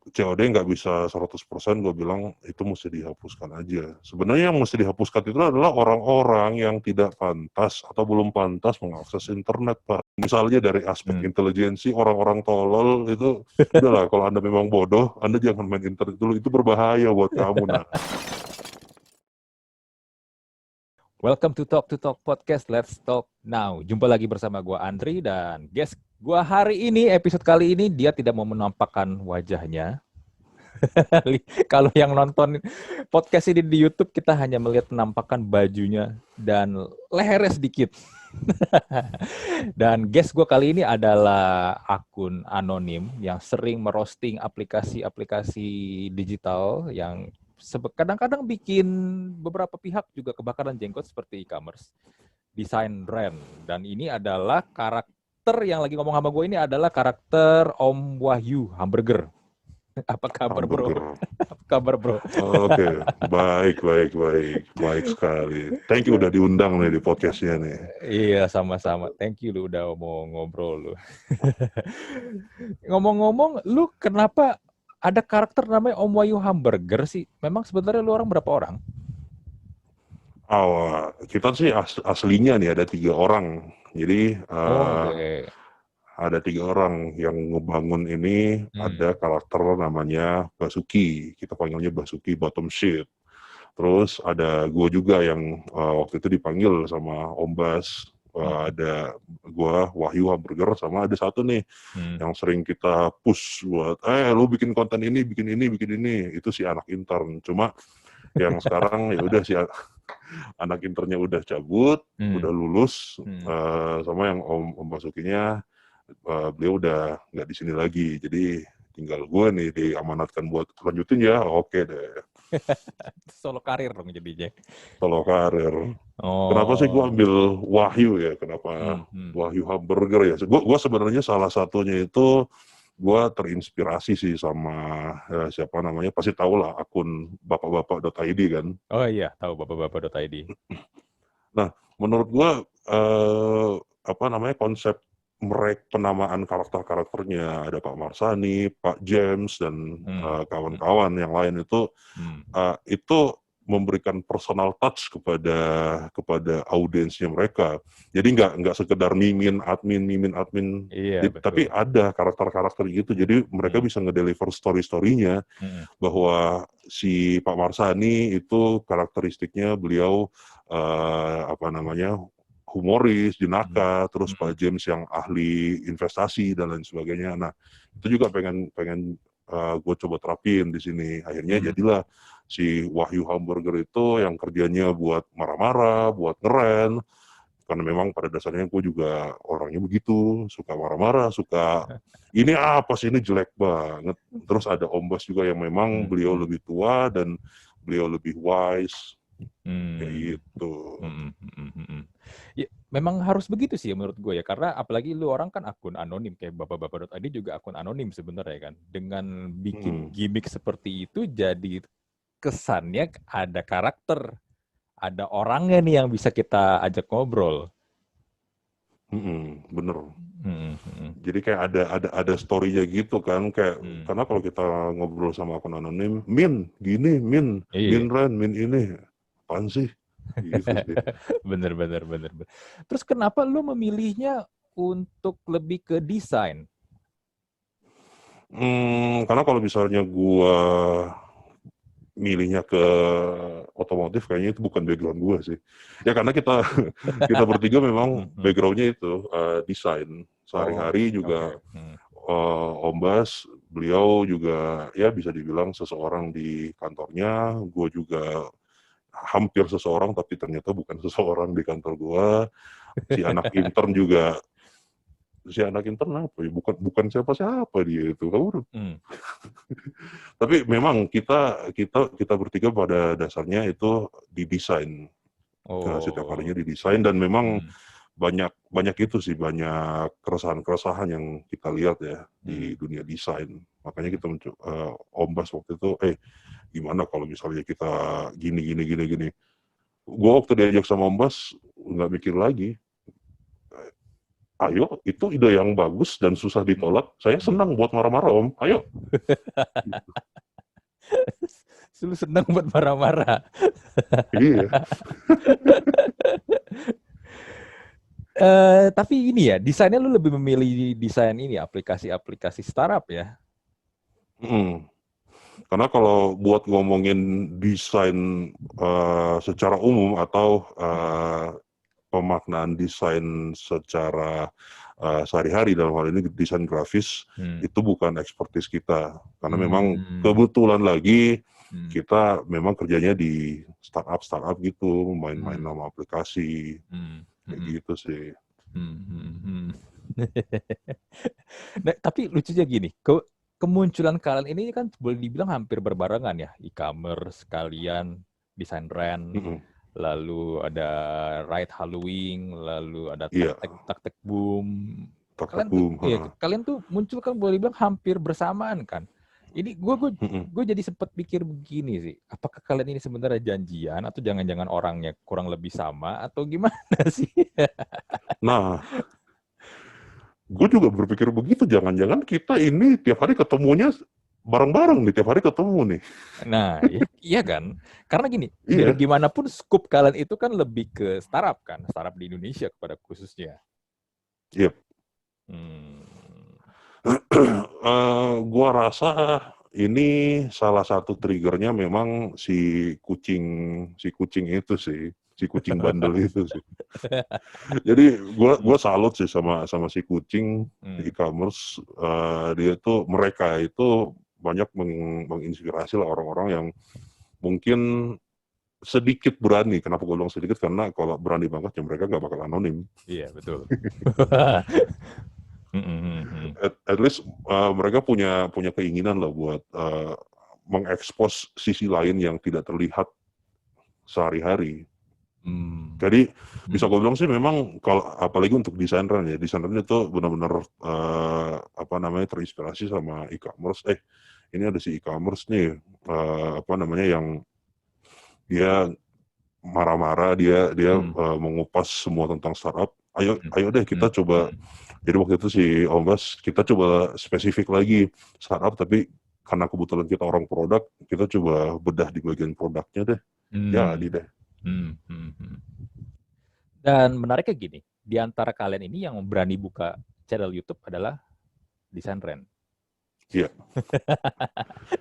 COD nggak bisa 100%, gue bilang itu mesti dihapuskan aja. Sebenarnya yang mesti dihapuskan itu adalah orang-orang yang tidak pantas atau belum pantas mengakses internet, Pak. Misalnya dari aspek intelijensi, orang-orang tolol itu, udahlah, kalau Anda memang bodoh, Anda jangan main internet dulu, itu berbahaya buat kamu, nah. Welcome to Talk Podcast, Let's Talk Now. Jumpa lagi bersama gue Andri dan guest gue hari ini, episode kali ini dia tidak mau menampakkan wajahnya. Kalau yang nonton podcast ini di YouTube, kita hanya melihat penampakan bajunya dan lehernya sedikit. Dan guest gue kali ini adalah akun anonim yang sering merosting aplikasi-aplikasi digital yang kadang-kadang bikin beberapa pihak juga kebakaran jenggot seperti e-commerce, desain brand. Dan ini adalah karakter yang lagi ngomong sama gue ini adalah karakter Om Wahyu Hamburger. Apa kabar, bro? Apa kabar, bro? Oke, baik sekali. Thank you udah diundang nih di podcastnya nih. Iya, sama-sama. Thank you lu udah mau ngobrol lu. Ngomong-ngomong, lu kenapa ada karakter namanya Om Wahyu Hamburger sih? Memang sebenarnya lu orang berapa orang? Kita sih aslinya nih ada 3 orang. Jadi Oke. ada 3 orang yang ngebangun ini. Ada karakter namanya Basuki. Kita panggilnya Basuki Bottom Shit. Terus ada gue juga yang waktu itu dipanggil sama Om Bas. Ada gue Wahyu Hamburger, sama ada satu nih yang sering kita push buat lu bikin konten ini, bikin ini. Itu si anak intern. Cuma yang sekarang ya udah si anak internnya udah cabut, udah lulus, sama yang Om Basukinya beliau udah nggak di sini lagi. Jadi tinggal gue nih diamanatkan buat lanjutin ya. Oke deh. Solo karir dong jadinya. Solo karir. Oh. Kenapa sih gue ambil Wahyu ya? Kenapa Wahyu Hamburger ya? Gue sebenarnya salah satunya itu gue terinspirasi sih sama siapa namanya, pasti tahu lah akun bapak-bapak.id kan. Oh iya, tahu bapak-bapak.id. Nah, menurut gue konsep penamaan karakter-karakternya, ada Pak Marsani, Pak James, dan kawan-kawan yang lain itu memberikan personal touch kepada audiensnya mereka. Jadi nggak sekedar mimin admin, Iya, tapi ada karakter-karakter gitu. Jadi mereka bisa ngedeliver story-storynya bahwa si Pak Marsani itu karakteristiknya beliau humoris, jenaka, terus Pak James yang ahli investasi dan lain sebagainya. Nah, itu juga pengen gue coba terapin di sini. Akhirnya jadilah si Wahyu Hamburger itu yang kerjanya buat marah-marah, buat ngeren. Karena memang pada dasarnya gue juga orangnya begitu, suka marah-marah, suka ini apa sih, ini jelek banget. Terus ada Om Bas juga yang memang beliau lebih tua dan beliau lebih wise. Kayak gitu. Ya, memang harus begitu sih menurut gue ya, karena apalagi lu orang kan akun anonim, kayak bapak-bapak.id juga akun anonim sebenarnya kan. Dengan bikin gimmick seperti itu jadi kesannya ada karakter, ada orangnya nih yang bisa kita ajak ngobrol. Bener. Jadi kayak ada story-nya gitu kan, kayak karena kalau kita ngobrol sama akun anonim, Min gini, Min Ren, Min ini, apaan sih? Gitu sih. Bener. Terus kenapa lu memilihnya untuk lebih ke desain? Karena kalau misalnya gua milihnya ke otomotif, kayaknya itu bukan background gua sih. Ya karena kita bertiga memang backgroundnya itu desain. Sehari-hari juga Om Bas, beliau juga ya bisa dibilang seseorang di kantornya. Gue juga hampir seseorang, tapi ternyata bukan seseorang di kantor gua. Si anak intern apa ya? Bukan siapa-siapa dia itu. Tapi memang kita bertiga pada dasarnya itu didesain. Setiap harinya didesain, dan memang banyak itu sih, banyak keresahan-keresahan yang kita lihat ya di dunia desain. Makanya kita Om Bas waktu itu, gimana kalau misalnya kita gini. Gue waktu diajak sama Om Bas nggak mikir lagi. ayo, itu ide yang bagus dan susah ditolak. Saya senang buat marah-marah Om, ayo. Lu seneng buat marah-marah. Iya. Tapi ini ya, desainnya lu lebih memilih desain ini, aplikasi-aplikasi startup ya? Mm. Karena kalau buat ngomongin desain secara umum atau pemaknaan desain secara sehari-hari, dalam hal ini desain grafis, itu bukan ekspertis kita. Karena memang kebetulan lagi kita memang kerjanya di startup gitu, main-main nama aplikasi, kayak gitu sih. Nah, tapi lucunya gini, kemunculan kalian ini kan boleh dibilang hampir berbarengan ya, e-commerce kalian, desain brand, lalu ada Ride Halloween, lalu ada Iya. Taktek Boom. Taktek Boom. Kalian tuh muncul kan boleh dibilang hampir bersamaan kan. Ini gue jadi sempat pikir begini sih, apakah kalian ini sebenarnya janjian atau jangan-jangan orangnya kurang lebih sama atau gimana sih? Nah, gue juga berpikir begitu, jangan-jangan kita ini tiap hari ketemunya bareng-bareng nih, tiap hari ketemu nih. Nah, iya kan? Karena gini, biar gimana pun scoop kalian itu kan lebih ke startup kan, startup di Indonesia pada khususnya. Yep. Gua rasa ini salah satu triggernya memang si kucing itu sih, si kucing bandel itu sih. Jadi gua salut sih sama si kucing e-commerce. Mereka itu banyak menginspirasi lah orang-orang yang mungkin sedikit berani. Kenapa gue bilang sedikit? Karena kalau berani banget ya mereka gak bakal anonim. Iya, betul. At least mereka punya keinginan lah buat mengekspos sisi lain yang tidak terlihat sehari-hari. Jadi bisa gue bilang sih memang kalau apalagi untuk desaineran ya, desaineran itu benar-benar terinspirasi sama e-commerce. Ini ada si e-commerce nih yang dia marah-marah, dia mengupas semua tentang startup. Ayo deh kita coba. Jadi waktu itu si Om Bas, kita coba spesifik lagi startup, tapi karena kebetulan kita orang produk, kita coba bedah di bagian produknya deh. Jadi deh. Dan menariknya gini, di antara kalian ini yang berani buka channel YouTube adalah Desain Ren. Iya.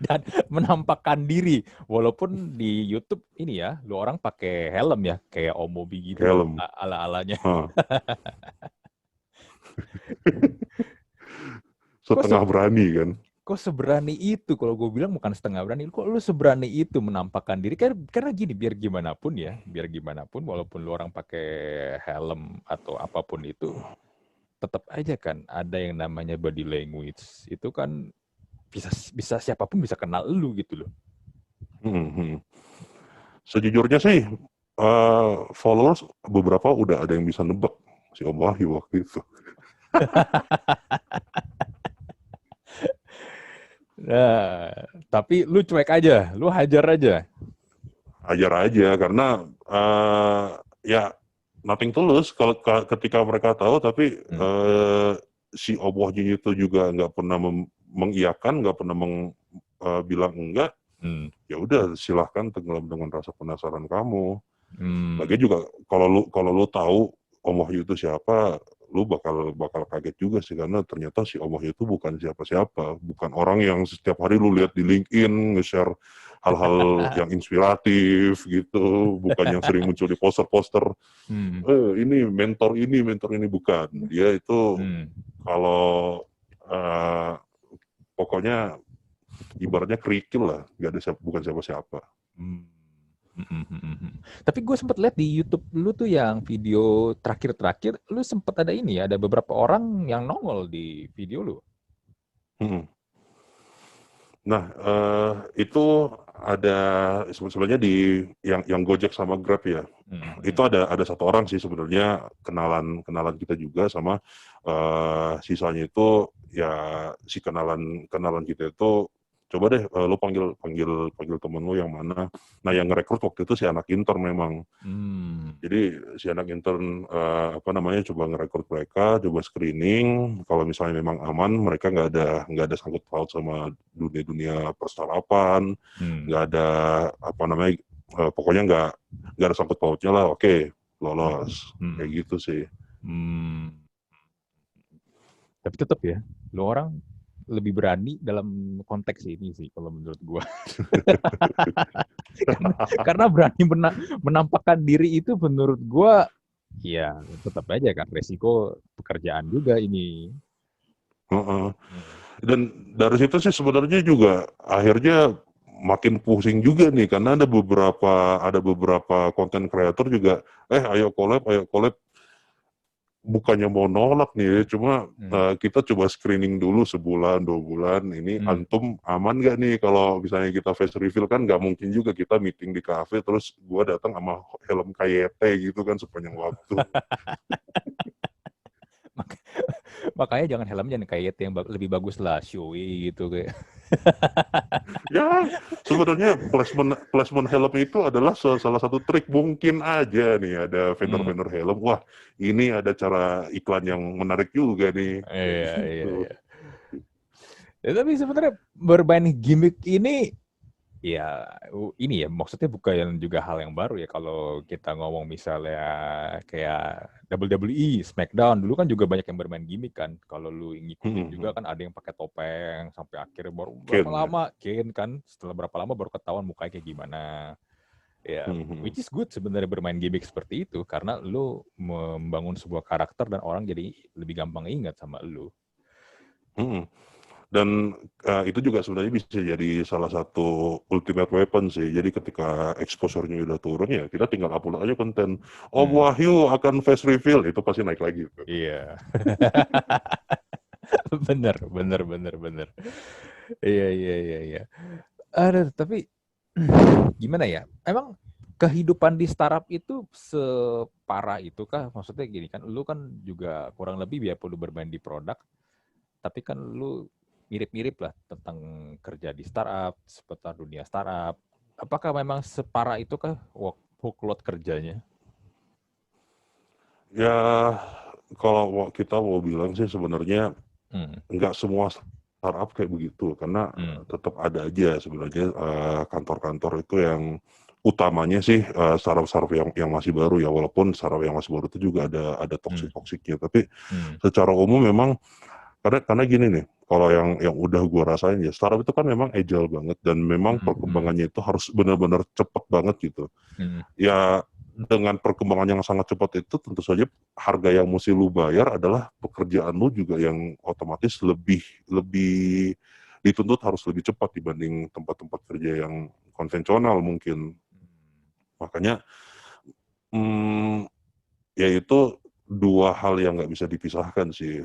Dan menampakkan diri, walaupun di YouTube ini ya, lu orang pakai helm ya, kayak Omobi gitu, helm. ala-alanya. Setengah berani kan. Kok seberani itu? Kalau gue bilang bukan setengah berani, kok lu seberani itu menampakkan diri? Karena gini, biar gimana pun, walaupun lu orang pakai helm atau apapun itu, tetap aja kan ada yang namanya body language. Itu kan bisa siapapun bisa kenal lu gitu loh. Sejujurnya sih followers beberapa udah ada yang bisa nebak si Om Wahyu waktu itu. Nah, tapi lu cuek aja, lu hajar aja. Hajar aja karena ya nothing tulus kalau ketika mereka tahu, tapi si Om Wahyu itu juga nggak pernah mengiyakan, nggak pernah bilang enggak. Ya udah silahkan tenggelam dengan rasa penasaran kamu. Lagi juga kalau lu tahu Om Wahyu itu siapa, lu bakal kaget juga sih, karena ternyata si Om Wahyu itu bukan siapa-siapa, bukan orang yang setiap hari lu lihat di LinkedIn nge-share hal-hal yang inspiratif gitu, bukan yang sering muncul di poster-poster. Ini mentor ini, bukan. Dia itu kalau pokoknya ibaratnya kerikil lah, bukan siapa-siapa. Tapi gue sempat lihat di YouTube lu tuh yang video terakhir, lu sempat ada ini ya, ada beberapa orang yang nongol di video lu. Nah, itu ada sebenarnya di yang Gojek sama Grab ya. Itu ada satu orang sih sebenarnya kenalan kita juga, sama sisanya itu ya si kenalan kita itu coba deh lo panggil temen lo yang mana. Nah yang ngerekrut waktu itu si anak intern memang. Jadi si anak intern coba ngerekrut mereka, coba screening. Kalau misalnya memang aman, mereka nggak ada sangkut paut sama dunia perstartupan, nggak ada pokoknya nggak ada sangkut pautnya lah. Oke, lolos kayak gitu sih. Tapi tetap ya, lo orang lebih berani dalam konteks ini sih kalau menurut gua. karena berani menampakkan diri itu menurut gua ya tetap aja kan resiko pekerjaan juga ini. Dan dari situ sih sebenarnya juga akhirnya makin pusing juga nih, karena ada beberapa konten kreator juga ayo collab, bukannya mau nolak nih, cuma kita coba screening dulu sebulan 2 bulan, ini antum aman nggak nih kalau misalnya kita face reveal, kan nggak mungkin juga kita meeting di kafe terus gua datang sama helm KYT gitu kan sepanjang waktu. Makanya jangan helmnya nih kayak yang lebih bagus lah, showy gitu kayak. Ya, sebenarnya placement helm itu adalah salah satu trik. Mungkin aja nih ada vendor-vendor helm, wah ini ada cara iklan yang menarik juga nih. Iya. Ya, tapi sebenarnya bermain gimmick ini ya ini ya maksudnya bukan juga hal yang baru ya kalau kita ngomong misalnya kayak WWE, SmackDown dulu kan juga banyak yang bermain gimmick kan. Kalau lu ngikutin juga kan ada yang pakai topeng sampai akhirnya baru berapa lama Kane kan setelah berapa lama baru ketahuan mukanya kayak gimana. Ya, which is good sebenarnya bermain gimmick seperti itu karena lu membangun sebuah karakter dan orang jadi lebih gampang ingat sama lu. Dan itu juga sebenarnya bisa jadi salah satu ultimate weapon sih. Jadi ketika exposure-nya udah turun ya kita tinggal upload aja konten. Om Wahyu akan face reveal, itu pasti naik lagi. Iya. bener. Iya. Aduh, tapi gimana ya? Emang kehidupan di startup itu separah itu kah? Maksudnya gini kan, lu kan juga kurang lebih biarpun lu bermain di produk, tapi kan lu mirip-mirip lah tentang kerja di startup, seputar dunia startup. Apakah memang separah itu kah workload kerjanya? Ya, kalau kita mau bilang sih sebenarnya nggak semua startup kayak begitu, karena tetap ada aja sebenarnya kantor-kantor itu yang utamanya sih startup yang masih baru ya, walaupun startup yang masih baru itu juga ada toksik-toksiknya, tapi secara umum memang karena gini nih, kalau yang udah gue rasain ya, startup itu kan memang agile banget dan memang perkembangannya itu harus benar-benar cepat banget gitu. Ya dengan perkembangan yang sangat cepat itu tentu saja harga yang mesti lu bayar adalah pekerjaan lu juga yang otomatis lebih dituntut harus lebih cepat dibanding tempat-tempat kerja yang konvensional mungkin. Makanya ya itu dua hal yang nggak bisa dipisahkan sih.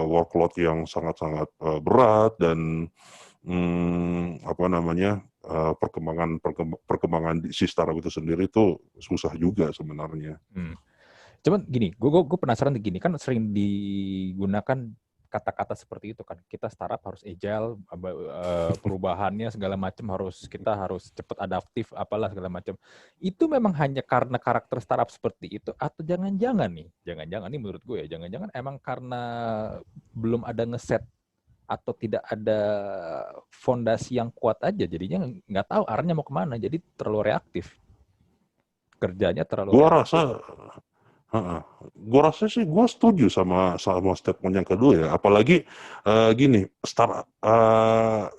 Workload yang sangat-sangat berat dan perkembangan si startup itu sendiri itu susah juga sebenarnya. Cuman gini, gue penasaran gini, kan sering digunakan kata-kata seperti itu kan, kita startup harus agile, perubahannya segala macam kita harus cepat adaptif, apalah segala macam. Itu memang hanya karena karakter startup seperti itu, atau jangan-jangan nih menurut gue ya, jangan-jangan emang karena belum ada ngeset atau tidak ada fondasi yang kuat aja, jadinya nggak tahu arahnya mau kemana, jadi terlalu reaktif. Kerjanya terlalu reaktif. Gue rasa sih gue setuju sama statement yang kedua ya, apalagi gini, startup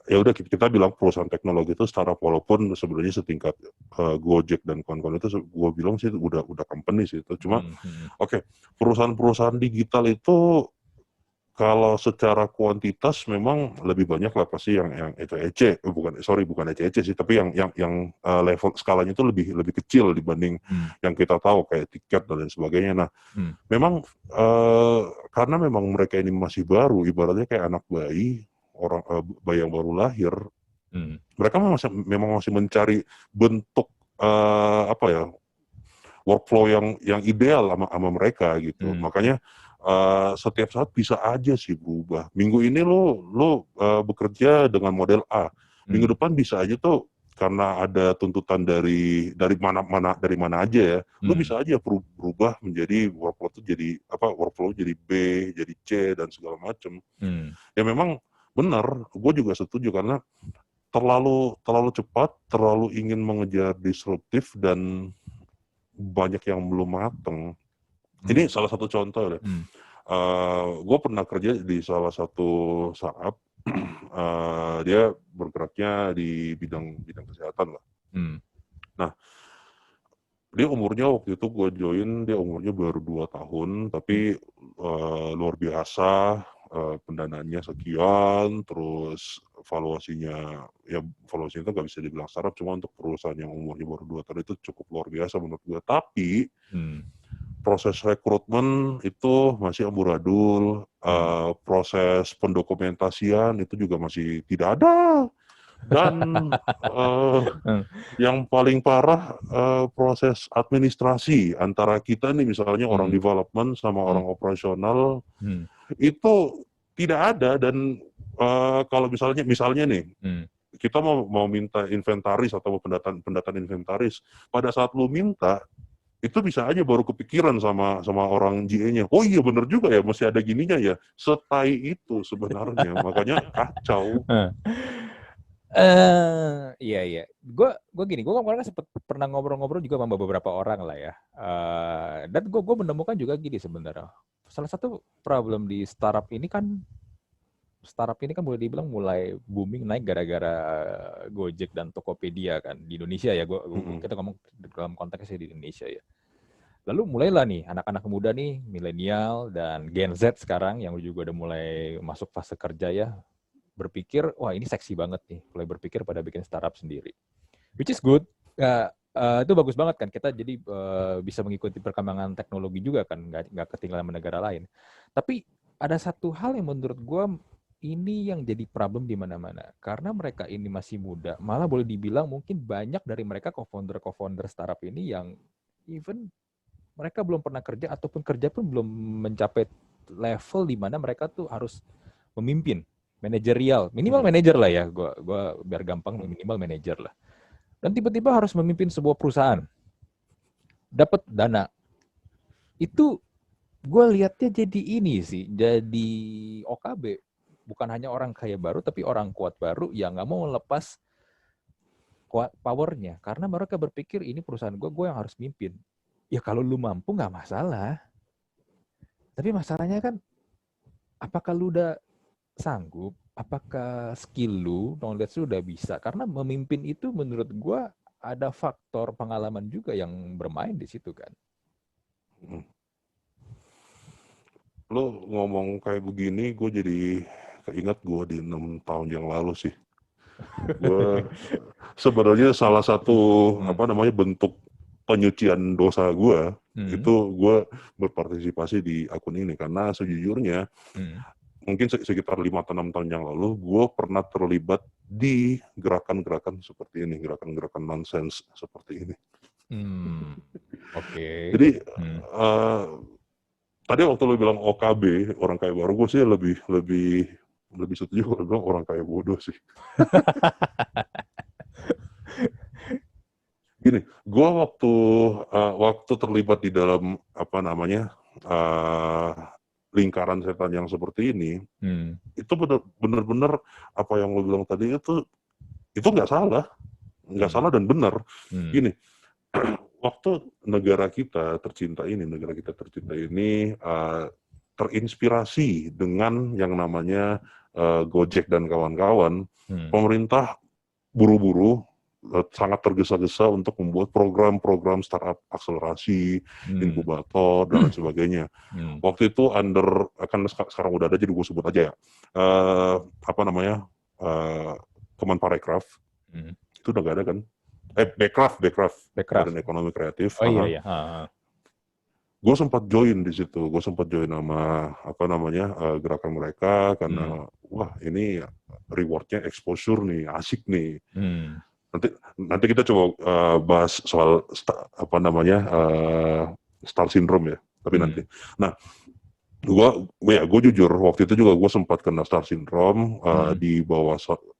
ya udah kita bilang perusahaan teknologi itu startup, walaupun sebenarnya setingkat Gojek dan kawan-kawan itu gue bilang sih udah company sih itu, cuma perusahaan digital itu kalau secara kuantitas memang lebih banyak lah pasti yang ece-ece, bukan ece-ece sih, tapi yang level skalanya itu lebih kecil dibanding yang kita tahu kayak tiket dan lain sebagainya. Nah, memang karena memang mereka ini masih baru, ibaratnya kayak anak bayi, bayi yang baru lahir, mereka memang masih mencari bentuk workflow yang ideal sama mereka gitu. Makanya setiap saat bisa aja sih berubah. Minggu ini lo bekerja dengan model A, minggu depan bisa aja tuh karena ada tuntutan dari mana aja ya, lo bisa aja berubah menjadi workflow jadi B, jadi C dan segala macam. Ya memang benar, gue juga setuju karena terlalu cepat, terlalu ingin mengejar disruptif dan banyak yang belum mateng. Ini salah satu contoh ya. Gue pernah kerja di salah satu startup, dia bergeraknya di bidang kesehatan lah. Nah, dia umurnya waktu itu gue join, dia umurnya baru 2 tahun, tapi luar biasa, pendanaannya sekian, terus valuasinya itu nggak bisa dibilang startup, cuma untuk perusahaan yang umurnya baru 2 tahun itu cukup luar biasa menurut gue. Tapi proses rekrutmen itu masih amburadul, proses pendokumentasian itu juga masih tidak ada, dan yang paling parah proses administrasi antara kita nih misalnya orang development sama orang operasional itu tidak ada. Dan kalau misalnya nih kita mau minta inventaris atau pendataan inventaris, pada saat lu minta itu bisa aja baru kepikiran sama orang GA-nya. Oh iya bener juga ya, masih ada gininya ya. Setai itu sebenarnya, makanya kacau. Iya. Gue kemarin sempat pernah ngobrol-ngobrol juga sama beberapa orang lah ya. Dan gue menemukan juga gini sebenarnya. Salah satu problem di startup ini kan boleh dibilang mulai booming naik gara-gara Gojek dan Tokopedia kan di Indonesia ya. Kita ngomong dalam konteksnya di Indonesia ya. Lalu mulailah nih anak-anak muda nih, milenial dan Gen Z sekarang yang juga udah mulai masuk fase kerja ya, berpikir, wah ini seksi banget nih, mulai berpikir pada bikin startup sendiri. Which is good. Itu bagus banget kan, kita jadi bisa mengikuti perkembangan teknologi juga kan, nggak ketinggalan negara lain. Tapi ada satu hal yang menurut gue ini yang jadi problem di mana-mana. Karena mereka ini masih muda, malah boleh dibilang mungkin banyak dari mereka co-founder startup ini yang even mereka belum pernah kerja ataupun kerja pun belum mencapai level di mana mereka tuh harus memimpin manajerial, minimal manajer lah ya, gua biar gampang minimal manajer lah. Dan tiba-tiba harus memimpin sebuah perusahaan, dapat dana. Itu gue lihatnya jadi ini sih, jadi OKB. Bukan hanya orang kaya baru, tapi orang kuat baru yang nggak mau melepas powernya. Karena mereka berpikir ini perusahaan gue yang harus mimpin. Ya kalau lu mampu nggak masalah. Tapi masalahnya kan, apakah lu udah sanggup, apakah skill lu, knowledge lu udah bisa? Karena memimpin itu menurut gue ada faktor pengalaman juga yang bermain di situ kan. Lo ngomong kayak begini, gue jadi keinget gue di 6 tahun yang lalu sih. Gue sebenarnya salah satu bentuk penyucian dosa gue itu gue berpartisipasi di akun ini karena sejujurnya mungkin sekitar 5 atau 6 tahun yang lalu gue pernah terlibat di gerakan-gerakan seperti ini, gerakan-gerakan nonsens seperti ini. Oke. Jadi tadi waktu lo bilang OKB, orang kaya baru, gue sih lebih setuju kalau bilang orang kaya bodoh sih. Gini, gue waktu terlibat di dalam lingkaran setan yang seperti ini, itu benar-benar apa yang lo bilang tadi itu nggak salah dan benar. Gini, waktu negara kita tercinta ini terinspirasi dengan yang namanya Gojek dan kawan-kawan, pemerintah buru-buru sangat tergesa-gesa untuk membuat program-program startup akselerasi, inkubator dan sebagainya. Waktu itu sekarang udah ada, jadi gue sebut aja ya, Kemenparekraf itu udah gak ada kan? Bekraf. Badan Ekonomi Kreatif. Oh iya. Gue sempat join di situ. Gue sempat join sama gerakan mereka karena wah ini rewardnya exposure nih, asik nih. Nanti kita coba bahas soal star syndrome ya. Tapi nanti. Nah, gue jujur waktu itu juga gue sempat kena star syndrome di bawah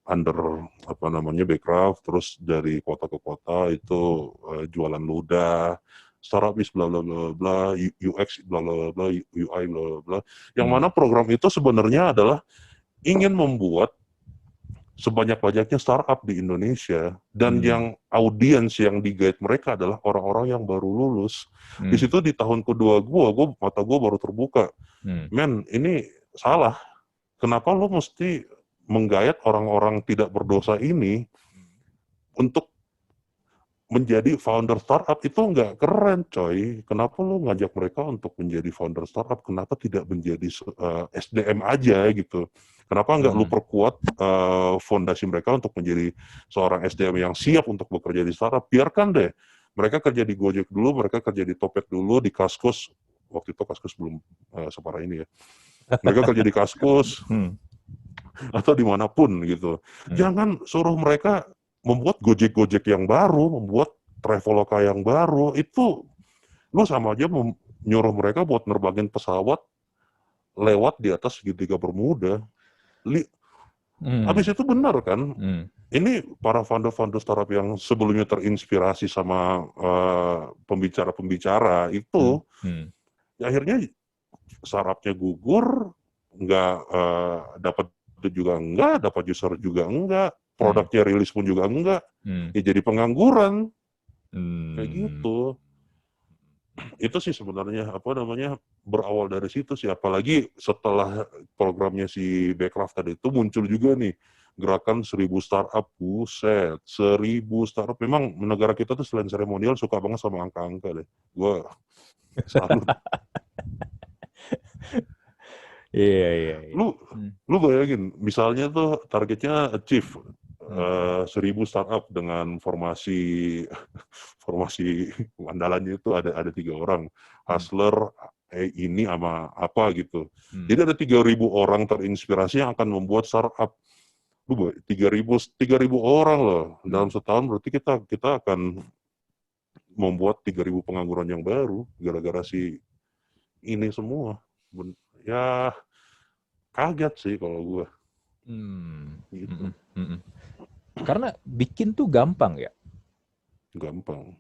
under apa namanya Backcraft, terus dari kota ke kota itu jualan ludah, startup is bla bla bla bla, UX bla bla bla, UI bla bla bla. Yang mana program itu sebenarnya adalah ingin membuat sebanyak-banyaknya startup di Indonesia, dan yang audiens yang di-guide mereka adalah orang-orang yang baru lulus. Di situ di tahun kedua mata gue baru terbuka. Men, ini salah. Kenapa lo mesti menggayat orang-orang tidak berdosa ini untuk menjadi founder startup? Itu nggak keren, coy. Kenapa lo ngajak mereka untuk menjadi founder startup? Kenapa tidak menjadi SDM aja gitu? Kenapa nggak lu perkuat fondasi mereka untuk menjadi seorang SDM yang siap untuk bekerja di startup? Biarkan deh mereka kerja di Gojek dulu, mereka kerja di Topet dulu, di Kaskus. Waktu itu Kaskus belum separah ini ya. Mereka kerja di Kaskus atau dimanapun gitu. Jangan suruh mereka membuat Gojek-Gojek yang baru, membuat Traveloka yang baru. Itu lo sama aja nyuruh mereka buat nerbangin pesawat lewat di atas segitiga Bermuda. Habis itu benar kan? Ini para founder-founder startup yang sebelumnya terinspirasi sama pembicara-pembicara itu, akhirnya startupnya gugur, nggak dapat juga enggak, dapat user juga enggak, produknya rilis pun juga enggak, ya jadi pengangguran, kayak gitu. Itu sih sebenarnya apa namanya berawal dari situ sih, apalagi setelah programnya si Backcraft tadi itu muncul juga nih gerakan 1000 startup, buset, 1000 startup. Memang negara kita tuh selain seremonial suka banget sama angka-angka deh. Gue salut. Iya. Lu bayangin, misalnya tuh targetnya achieve 1000 startup dengan formasi andalannya itu ada 3 orang, hustler, ini sama apa gitu. Jadi ada 3.000 orang terinspirasi yang akan membuat startup. Lu 3.000 orang loh dalam setahun, berarti kita akan membuat 3.000 pengangguran yang baru gara-gara si ini semua. Ya kaget sih kalau gue. Gitu. Karena bikin tuh gampang ya. Gampang.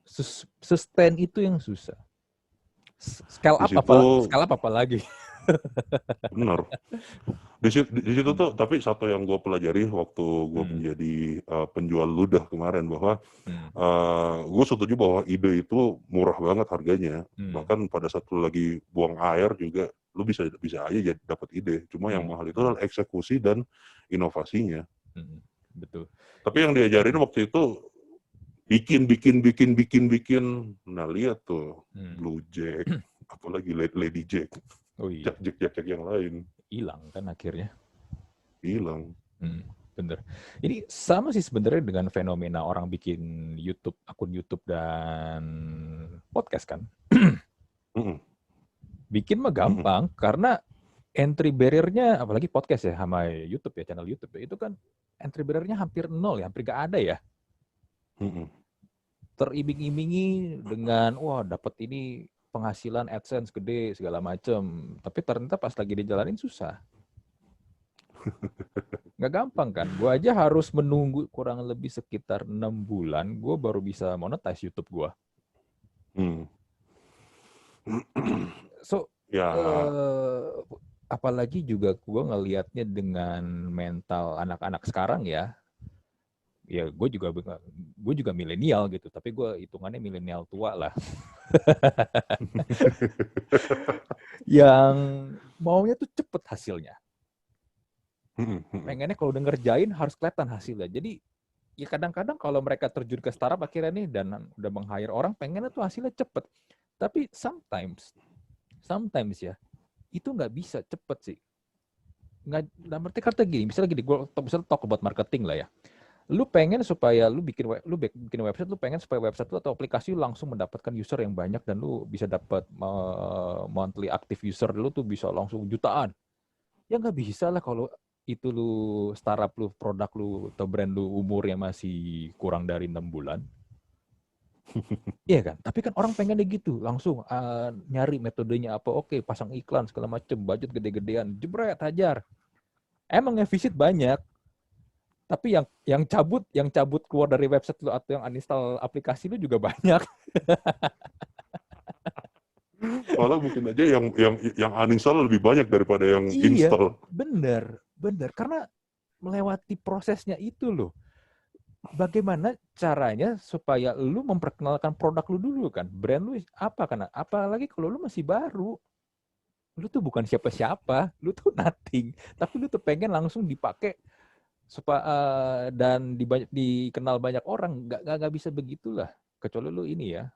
Sustain itu yang susah. Scale up apa lagi? Benar. Di situ tuh, tapi satu yang gue pelajari waktu gue menjadi penjual ludah kemarin, bahwa gue setuju bahwa ide itu murah banget harganya. Bahkan pada saat lu lagi buang air juga lu bisa aja jadi dapat ide. Cuma yang mahal itu adalah eksekusi dan inovasinya. Betul. Tapi yang diajarin waktu itu bikin. Nah lihat tuh Blue Jack, apalagi Lady Jack, Jack yang lain. Hilang kan akhirnya. Hilang. Bener. Ini sama sih sebenarnya dengan fenomena orang bikin YouTube, akun YouTube dan podcast kan. Bikin mah gampang karena entry barrier-nya, apalagi podcast ya sama YouTube ya, channel YouTube ya, itu kan entry barrier-nya hampir nol ya, hampir gak ada ya. Teriming-imingi dengan wah dapat ini penghasilan AdSense gede segala macem, tapi ternyata pas lagi dijalanin susah. Nggak gampang kan? Gue aja harus menunggu kurang lebih sekitar 6 bulan, gue baru bisa monetize YouTube gue. So, apalagi juga gue ngelihatnya dengan mental anak-anak sekarang ya. Ya gue juga milenial gitu, tapi gue hitungannya milenial tua lah. Yang maunya tuh cepet hasilnya. Pengennya kalau udah ngerjain harus kelihatan hasilnya. Jadi ya kadang-kadang kalau mereka terjun ke startup akhirnya nih dan udah meng-hire orang, pengennya tuh hasilnya cepet. Tapi sometimes ya, itu nggak bisa cepet sih. Berarti kata gini, misalnya talk about marketing lah ya. Lu pengen supaya lu bikin website, lu pengen supaya website lu atau aplikasi lu langsung mendapatkan user yang banyak dan lu bisa dapat monthly active user lu tuh bisa langsung jutaan. Ya nggak bisa lah kalau itu lu startup lu, produk lu atau brand lu umurnya masih kurang dari 6 bulan. Iya kan? Tapi kan orang pengennya gitu, langsung nyari metodenya apa, oke, pasang iklan segala macem, budget gede-gedean, jebret, hajar. Emang yang visit banyak, tapi yang cabut keluar dari website lu atau yang uninstall aplikasi lu juga banyak. Malah mungkin aja yang uninstall lebih banyak daripada yang Iya, install. bener, bener. Karena melewati prosesnya itu loh. Bagaimana caranya supaya lu memperkenalkan produk lu dulu kan? Brand lu apa kan? Apalagi kalau lu masih baru. Lu tuh bukan siapa-siapa, lu tuh nothing. Tapi lu tuh pengen langsung dipakai supaya dan dikenal banyak orang. Nggak bisa begitulah. Kecuali lu ini ya,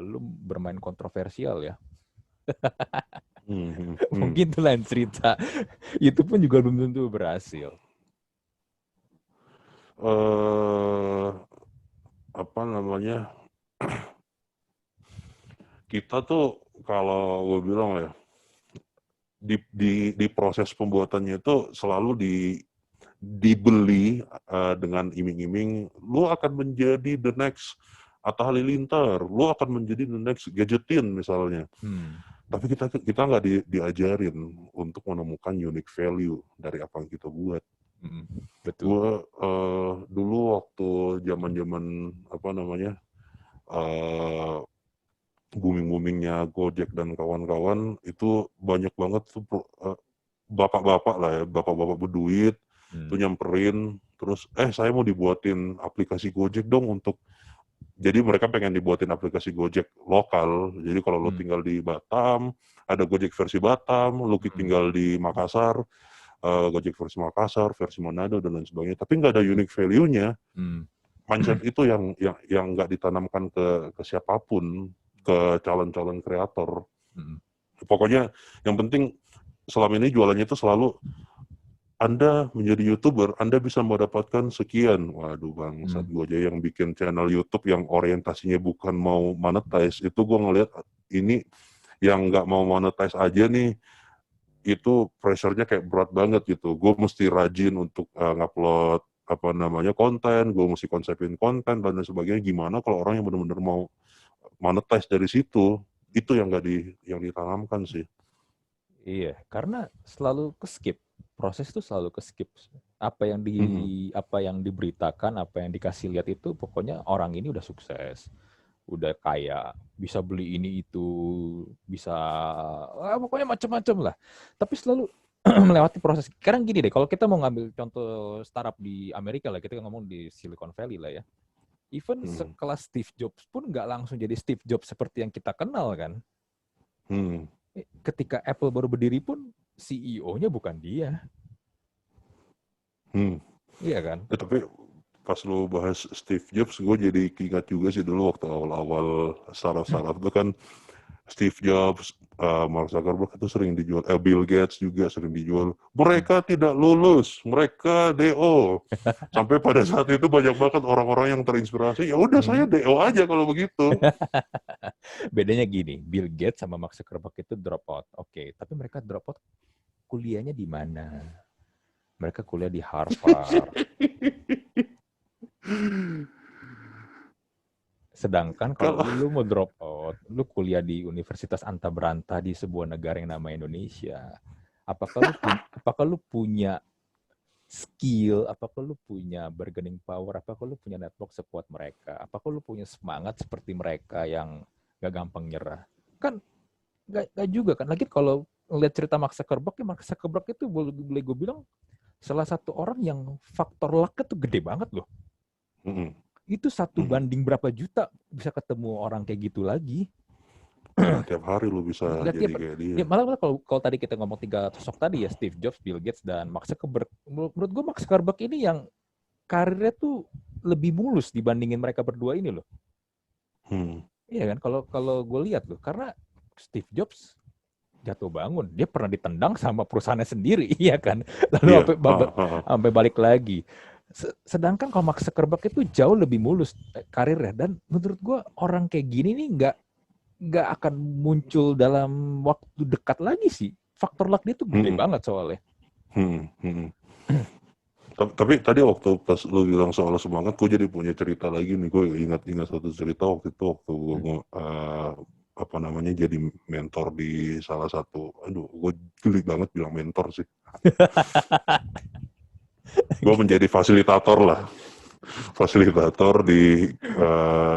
lu bermain kontroversial ya. Hmm, hmm, hmm. Mungkin itu lain cerita. Itu pun juga belum tentu berhasil. Apa namanya? Kita tuh kalau gue bilang ya, di proses pembuatannya itu selalu dibeli dengan iming-iming, lu akan menjadi the next Atta Halilintar, lu akan menjadi the next Gadgetin misalnya. Tapi kita nggak diajarin untuk menemukan unique value dari apa yang kita buat. Betul. Gue dulu waktu zaman apa namanya booming-boomingnya Gojek dan kawan-kawan, itu banyak banget tuh bapak-bapak lah ya, bapak-bapak berduit tuh nyamperin, terus saya mau dibuatin aplikasi Gojek dong untuk, jadi mereka pengen dibuatin aplikasi Gojek lokal. Jadi kalau lo tinggal di Batam, ada Gojek versi Batam, lo tinggal di Makassar, Gojek versi Makassar, versi Manado dan lain sebagainya. Tapi nggak ada unique value-nya. Mindset itu yang nggak ditanamkan ke siapapun, ke calon-calon kreator. Pokoknya yang penting selama ini jualannya itu selalu, Anda menjadi YouTuber, Anda bisa mendapatkan sekian. Waduh bangsat, gue aja yang bikin channel YouTube yang orientasinya bukan mau monetize, itu gue ngeliat ini yang nggak mau monetize aja nih, itu pressure-nya kayak berat banget gitu. Gue mesti rajin untuk ngupload apa namanya konten, gue mesti konsepin konten dan lain sebagainya. Gimana kalau orang yang benar-benar mau monetize dari situ? Itu yang yang ditanamkan sih. Iya, karena selalu ke-skip. Proses itu selalu ke-skip. Apa yang diberitakan, apa yang dikasih lihat itu pokoknya orang ini udah sukses, udah kaya, bisa beli ini itu, bisa pokoknya macam-macam lah. Tapi selalu melewati proses. Sekarang gini deh, kalau kita mau ngambil contoh startup di Amerika lah, kita ngomong di Silicon Valley lah ya. Even sekelas Steve Jobs pun nggak langsung jadi Steve Jobs seperti yang kita kenal kan. Ketika Apple baru berdiri pun CEO-nya bukan dia. Iya kan? Tapi pas lu bahas Steve Jobs, gue jadi ingat juga sih dulu waktu awal-awal startup itu kan Steve Jobs, Mark Zuckerberg itu sering dijual, Bill Gates juga sering dijual. Mereka tidak lulus, mereka DO. Sampai pada saat itu banyak banget orang-orang yang terinspirasi, ya udah saya DO aja kalau begitu. Bedanya gini, Bill Gates sama Mark Zuckerberg itu drop out. Oke, tapi mereka drop out kuliahnya di mana? Mereka kuliah di Harvard. Sedangkan kalau lu mau drop out, lu kuliah di Universitas Anta Beranta di sebuah negara yang nama Indonesia. Apakah lu punya skill, apakah lu punya bargaining power, apakah lu punya network sekuat mereka, apakah lu punya semangat seperti mereka yang gak gampang nyerah? Kan gak juga kan. Lagi kalau ngeliat cerita Mark Zuckerberg itu boleh gue bilang salah satu orang yang faktor luck itu gede banget loh. Itu 1 banding berapa juta bisa ketemu orang kayak gitu lagi. Tiap hari lu bisa jadi kayak dia. Malah kalau tadi kita ngomong 3 sosok tadi ya, Steve Jobs, Bill Gates, dan Mark Zuckerberg. Menurut gue Mark Zuckerberg ini yang karirnya tuh lebih mulus dibandingin mereka berdua ini loh. Iya kan, kalau gue lihat loh, karena Steve Jobs jatuh bangun, dia pernah ditendang sama perusahaannya sendiri, iya kan, lalu sampai balik lagi. Sedangkan kalau Mark Zuckerberg itu jauh lebih mulus karirnya, dan menurut gue orang kayak gini nih nggak akan muncul dalam waktu dekat lagi sih. Faktor luck dia tuh gede banget soalnya. Tapi tadi waktu pas lu bilang soal semangat, gue jadi punya cerita lagi nih. Gue ingat satu cerita waktu itu waktu gue apa namanya jadi mentor di salah satu. Aduh, gue geli banget bilang mentor sih. Gue menjadi fasilitator lah, fasilitator di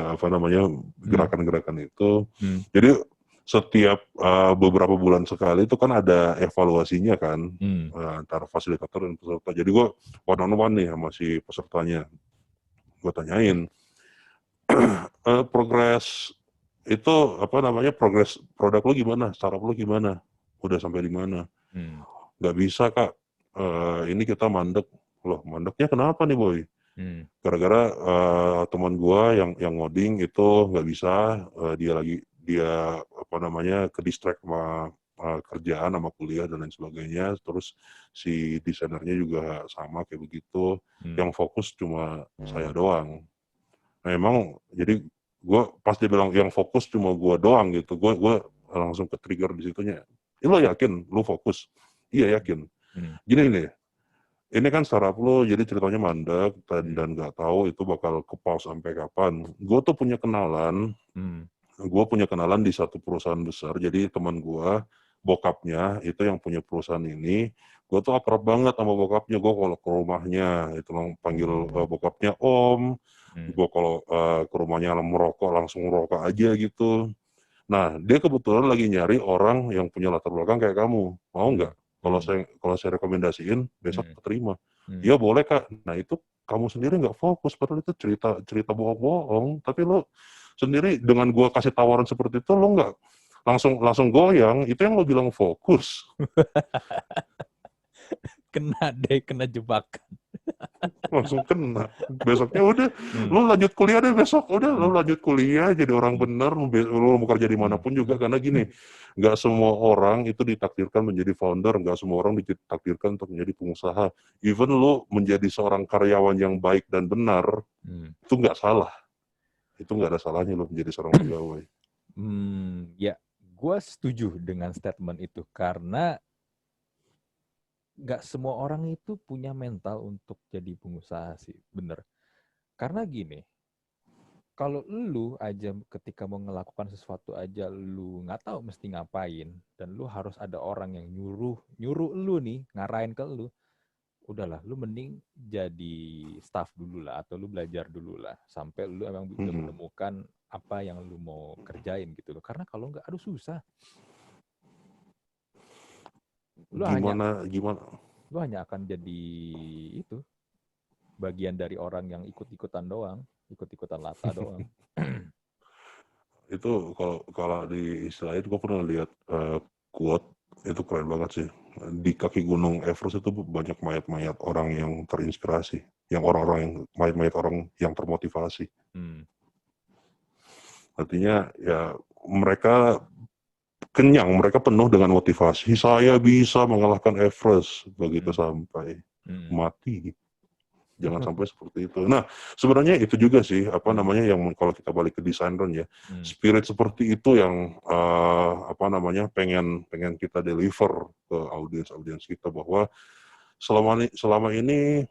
apa namanya gerakan-gerakan itu. Jadi setiap beberapa bulan sekali itu kan ada evaluasinya kan antara fasilitator dan peserta. Jadi gue one on one nih sama si pesertanya. Gue tanyain progres itu apa namanya progres produk lu gimana, startup lu gimana, udah sampai di mana? Nggak bisa kak, ini kita mandek. Loh mandeknya kenapa nih boy? Gara-gara teman gua yang ngoding itu nggak bisa, dia apa namanya ke distract sama kerjaan sama kuliah dan lain sebagainya. Terus si desainernya juga sama kayak begitu. Yang fokus cuma saya doang. Nah, emang jadi gue pas dia bilang yang fokus cuma gue doang gitu, gue langsung ke trigger di situnya. Lo yakin lu fokus? Iya yakin. Gini nih, ini kan startup lo jadi ceritanya mandek dan nggak tahu itu bakal ke pause sampai kapan. Gue tuh punya kenalan, di satu perusahaan besar. Jadi teman gue bokapnya itu yang punya perusahaan ini. Gue tuh akrab banget sama bokapnya. Gue kalau ke rumahnya itu panggil bokapnya om. Gue kalau ke rumahnya merokok langsung merokok aja gitu. Nah dia kebetulan lagi nyari orang yang punya latar belakang kayak kamu. Mau nggak? Kalau saya rekomendasiin besok keterima. Ya boleh kak. Nah itu kamu sendiri nggak fokus. Padahal itu cerita bohong-bohong. Tapi lo sendiri dengan gue kasih tawaran seperti itu lo nggak langsung goyang. Itu yang lo bilang fokus. Kena jebakan. Langsung kena. Besoknya udah, lu lanjut kuliah deh besok. Udah, lu lanjut kuliah jadi orang bener, lu mau kerja dimanapun juga. Karena gini, nggak semua orang itu ditakdirkan menjadi founder, nggak semua orang ditakdirkan untuk menjadi pengusaha. Even lu menjadi seorang karyawan yang baik dan benar, itu nggak salah. Itu nggak ada salahnya lu menjadi seorang pegawai. Ya, gue setuju dengan statement itu. Karena nggak semua orang itu punya mental untuk jadi pengusaha sih, bener. Karena gini, kalau lu aja ketika mau melakukan sesuatu aja lu nggak tahu mesti ngapain dan lu harus ada orang yang nyuruh lu nih ngarahin ke lu, udahlah lu mending jadi staff dulu lah atau lu belajar dulu lah sampai lu emang udah menemukan apa yang lu mau kerjain gitu loh. Karena kalau nggak, aduh susah. Lu hanya akan jadi itu bagian dari orang yang ikut-ikutan doang, ikut-ikutan lata doang. Itu kalau di istilah itu gue pernah lihat quote itu keren banget sih. Di kaki gunung Everest itu banyak mayat-mayat orang yang terinspirasi, yang mayat-mayat orang yang termotivasi. Artinya ya mereka kenyang, mereka penuh dengan motivasi. Saya bisa mengalahkan Everest begitu sampai mati. Jangan sampai seperti itu. Nah, sebenarnya itu juga sih apa namanya yang kalau kita balik ke desain ya, spirit seperti itu yang apa namanya pengen kita deliver ke audiens kita bahwa selama ini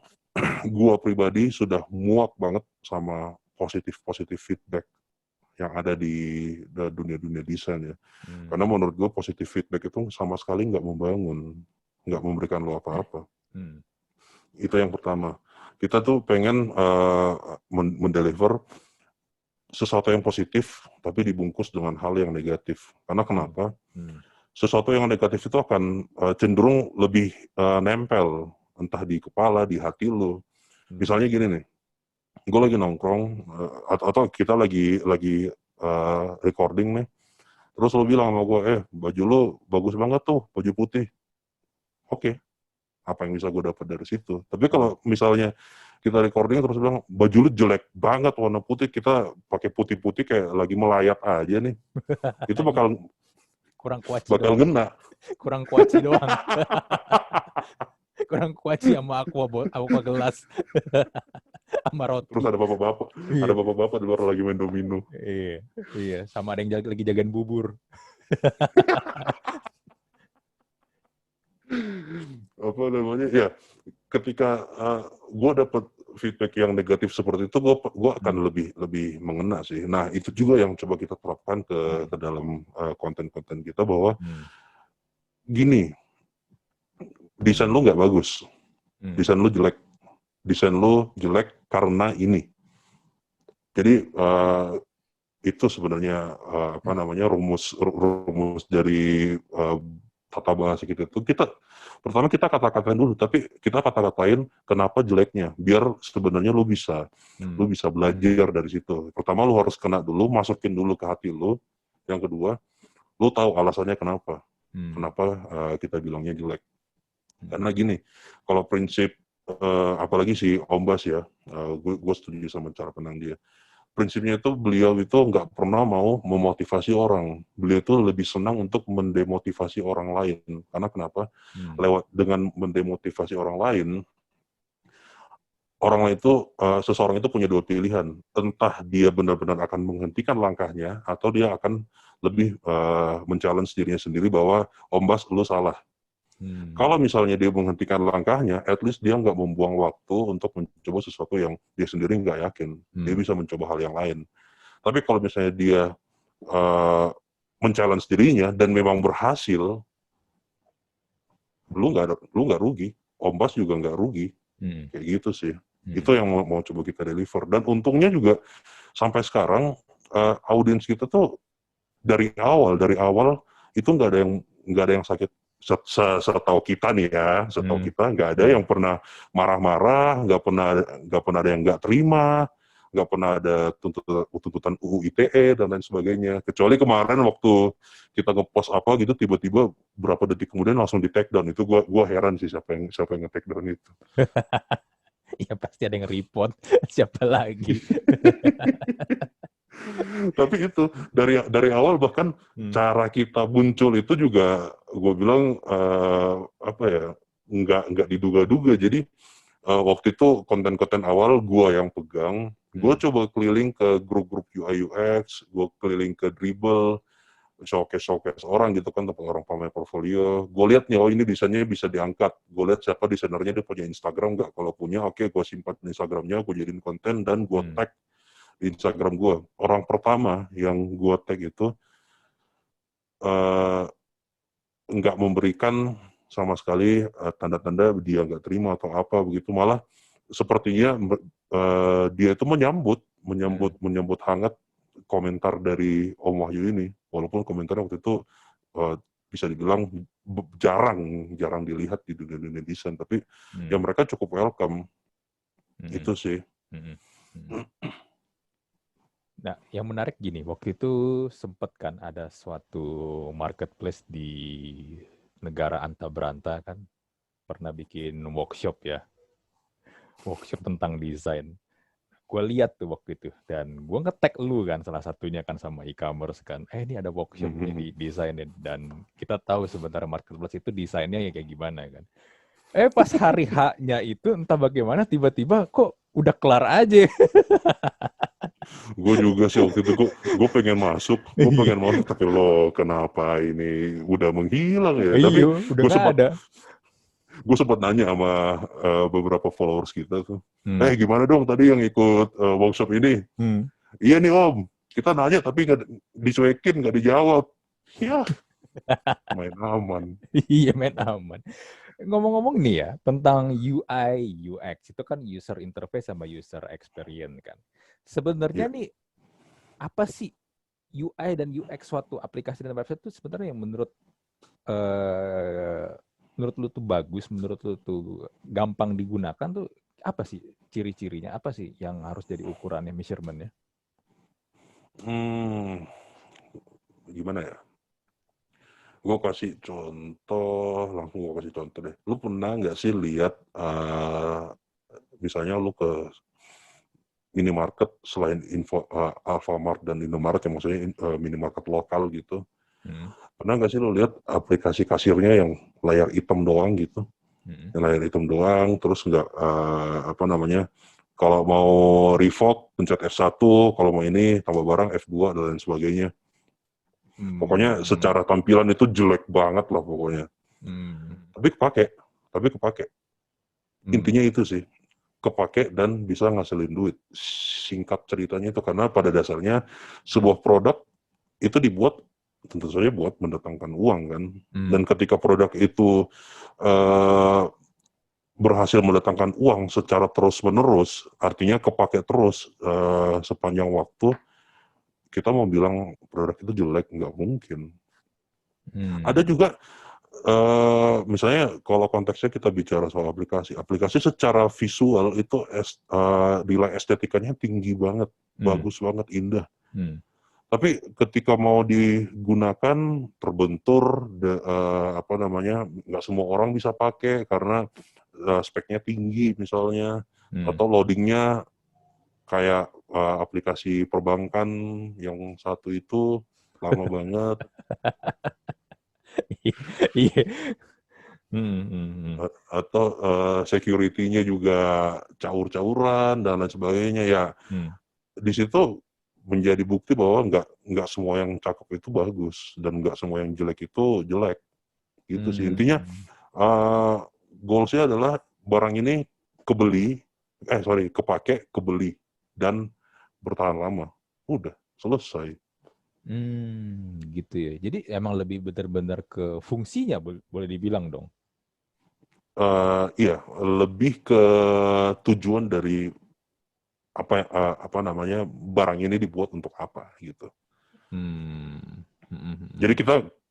gua pribadi sudah muak banget sama positif feedback yang ada di dunia desain ya. Karena menurut gua positif feedback itu sama sekali nggak membangun, nggak memberikan lo apa-apa. Itu yang pertama. Kita tuh pengen mendeliver sesuatu yang positif, tapi dibungkus dengan hal yang negatif. Karena kenapa? Sesuatu yang negatif itu akan cenderung lebih nempel, entah di kepala, di hati lo. Misalnya gini nih, gue lagi nongkrong, atau kita lagi recording nih, terus lo bilang sama gue, baju lo bagus banget tuh, baju putih. Oke. Apa yang bisa gue dapat dari situ. Tapi kalau misalnya kita recording terus bilang baju lu jelek banget warna putih, kita pakai putih-putih kayak lagi melayat aja nih, itu bakal doang. ngena. Kurang kuaci doang. Kurang kuaci sama aqua gelas. Sama roti. Terus ada bapak-bapak di luar lagi main domino. Iya, sama ada yang lagi jagain bubur. Apa namanya ya, ketika gue dapet feedback yang negatif seperti itu, gue akan lebih mengena sih. Nah itu juga yang coba kita terapkan ke dalam konten-konten kita, bahwa gini, desain lu nggak bagus, desain lu jelek karena ini. Jadi itu sebenarnya apa namanya rumus dari tata bahasa kita itu. Pertama kita kata-katain dulu, tapi kita kata-katain kenapa jeleknya, biar sebenarnya lu bisa belajar dari situ. Pertama lu harus kena dulu, masukin dulu ke hati lu. Yang kedua, lu tahu alasannya kenapa kita bilangnya jelek. Karena gini, kalau prinsip apalagi si Om Bas ya, gue setuju sama cara pandang dia. Prinsipnya itu beliau itu nggak pernah mau memotivasi orang. Beliau itu lebih senang untuk mendemotivasi orang lain. Karena kenapa? Dengan mendemotivasi orang lain itu seseorang itu punya dua pilihan. Entah dia benar-benar akan menghentikan langkahnya, atau dia akan lebih men-challenge dirinya sendiri bahwa Om Bas lu salah. Kalau misalnya dia menghentikan langkahnya, at least dia nggak membuang waktu untuk mencoba sesuatu yang dia sendiri nggak yakin. Dia bisa mencoba hal yang lain. Tapi kalau misalnya dia men-challenge dirinya dan memang berhasil, lu nggak rugi. Om Bas juga nggak rugi. Kayak gitu sih. Itu yang mau coba kita deliver. Dan untungnya juga sampai sekarang audiens kita tuh dari awal itu nggak ada yang sakit. Setahu kita nih ya, kita nggak ada yang pernah marah-marah, nggak pernah ada yang nggak terima, nggak pernah ada tuntutan UU ITE dan lain sebagainya. Kecuali kemarin waktu kita ngepost apa gitu, tiba-tiba berapa detik kemudian langsung di take down. Itu gua heran sih siapa yang nge-take down itu. Ya pasti ada yang report, siapa lagi. Tapi itu dari awal, bahkan cara kita muncul itu juga gue bilang apa ya, nggak diduga-duga. Jadi waktu itu konten-konten awal gue yang pegang, gue coba keliling ke grup-grup UI UX, gue keliling ke Dribbble, showcase orang gitu kan, tempat orang pamer portfolio. Gue lihat nih, oh ini desainnya bisa diangkat. Gue lihat siapa desainernya, dia punya Instagram nggak? Kalau punya, oke, gue simpan Instagramnya, gue jadiin konten dan gue tag di Instagram gue. Orang pertama yang gue tag itu nggak memberikan sama sekali tanda-tanda dia nggak terima atau apa begitu. Malah sepertinya dia itu menyambut hangat komentar dari Om Wahyu ini. Walaupun komentarnya waktu itu bisa dibilang jarang dilihat di dunia desain, tapi ya mereka cukup welcome. Itu sih. Nah, yang menarik gini, waktu itu sempat kan ada suatu marketplace di negara anta beranta kan, pernah bikin workshop ya, workshop tentang desain. Gue lihat tuh waktu itu, dan gue nge-tag lu kan, salah satunya kan sama e-commerce kan, ini ada workshop nih di desainin, dan kita tahu sebenarnya marketplace itu desainnya ya kayak gimana kan. Pas hari H-nya itu entah bagaimana tiba-tiba kok udah kelar aja. Gue juga sih waktu itu gue pengen masuk tapi lo kenapa ini udah menghilang ya? Tapi udah nggak ada. Gue sempat nanya sama beberapa followers kita tuh, gimana dong tadi yang ikut workshop ini? Iya nih Om, kita nanya tapi nggak dicuekin, nggak dijawab. Ya, main aman. Iya, main aman. Ngomong-ngomong nih ya, tentang UI, UX, itu kan user interface sama user experience kan. Sebenarnya nih, apa sih UI dan UX suatu aplikasi dan website itu sebenarnya yang menurut lu tuh bagus, menurut lu tuh gampang digunakan tuh apa sih ciri-cirinya? Apa sih yang harus jadi ukurannya, measurement-nya? Gimana ya? Gue kasih contoh deh. Lu pernah nggak sih lihat, misalnya lu ke minimarket selain Alfamart dan Indomaret, yang maksudnya minimarket lokal gitu. Pernah nggak sih lu lihat aplikasi kasirnya yang layar hitam doang gitu? Yang layar hitam doang, terus nggak kalau mau revoke pencet F1, kalau mau ini tambah barang F2 dan lain sebagainya. Pokoknya secara tampilan itu jelek banget lah pokoknya. Tapi kepake. Intinya itu sih, kepake dan bisa ngasilin duit. Singkat ceritanya itu, karena pada dasarnya sebuah produk itu dibuat tentu saja buat mendatangkan uang kan. Dan ketika produk itu berhasil mendatangkan uang secara terus-menerus, artinya kepake terus sepanjang waktu, kita mau bilang produk itu jelek, nggak mungkin. Ada juga misalnya kalau konteksnya kita bicara soal aplikasi secara visual itu nilai estetikanya tinggi banget, bagus banget, indah. Tapi ketika mau digunakan terbentur, nggak semua orang bisa pakai karena speknya tinggi misalnya, atau loadingnya kayak aplikasi perbankan yang satu itu lama banget. Iya. Atau security-nya juga caur-cauran dan lain sebagainya ya. Di situ menjadi bukti bahwa nggak semua yang cakep itu bagus dan nggak semua yang jelek itu jelek gitu sih. Intinya goalsnya adalah barang ini kepake, kebeli dan bertahan lama, udah selesai. Gitu ya. Jadi emang lebih benar-benar ke fungsinya boleh dibilang dong. Iya, lebih ke tujuan dari barang ini dibuat untuk apa gitu. Jadi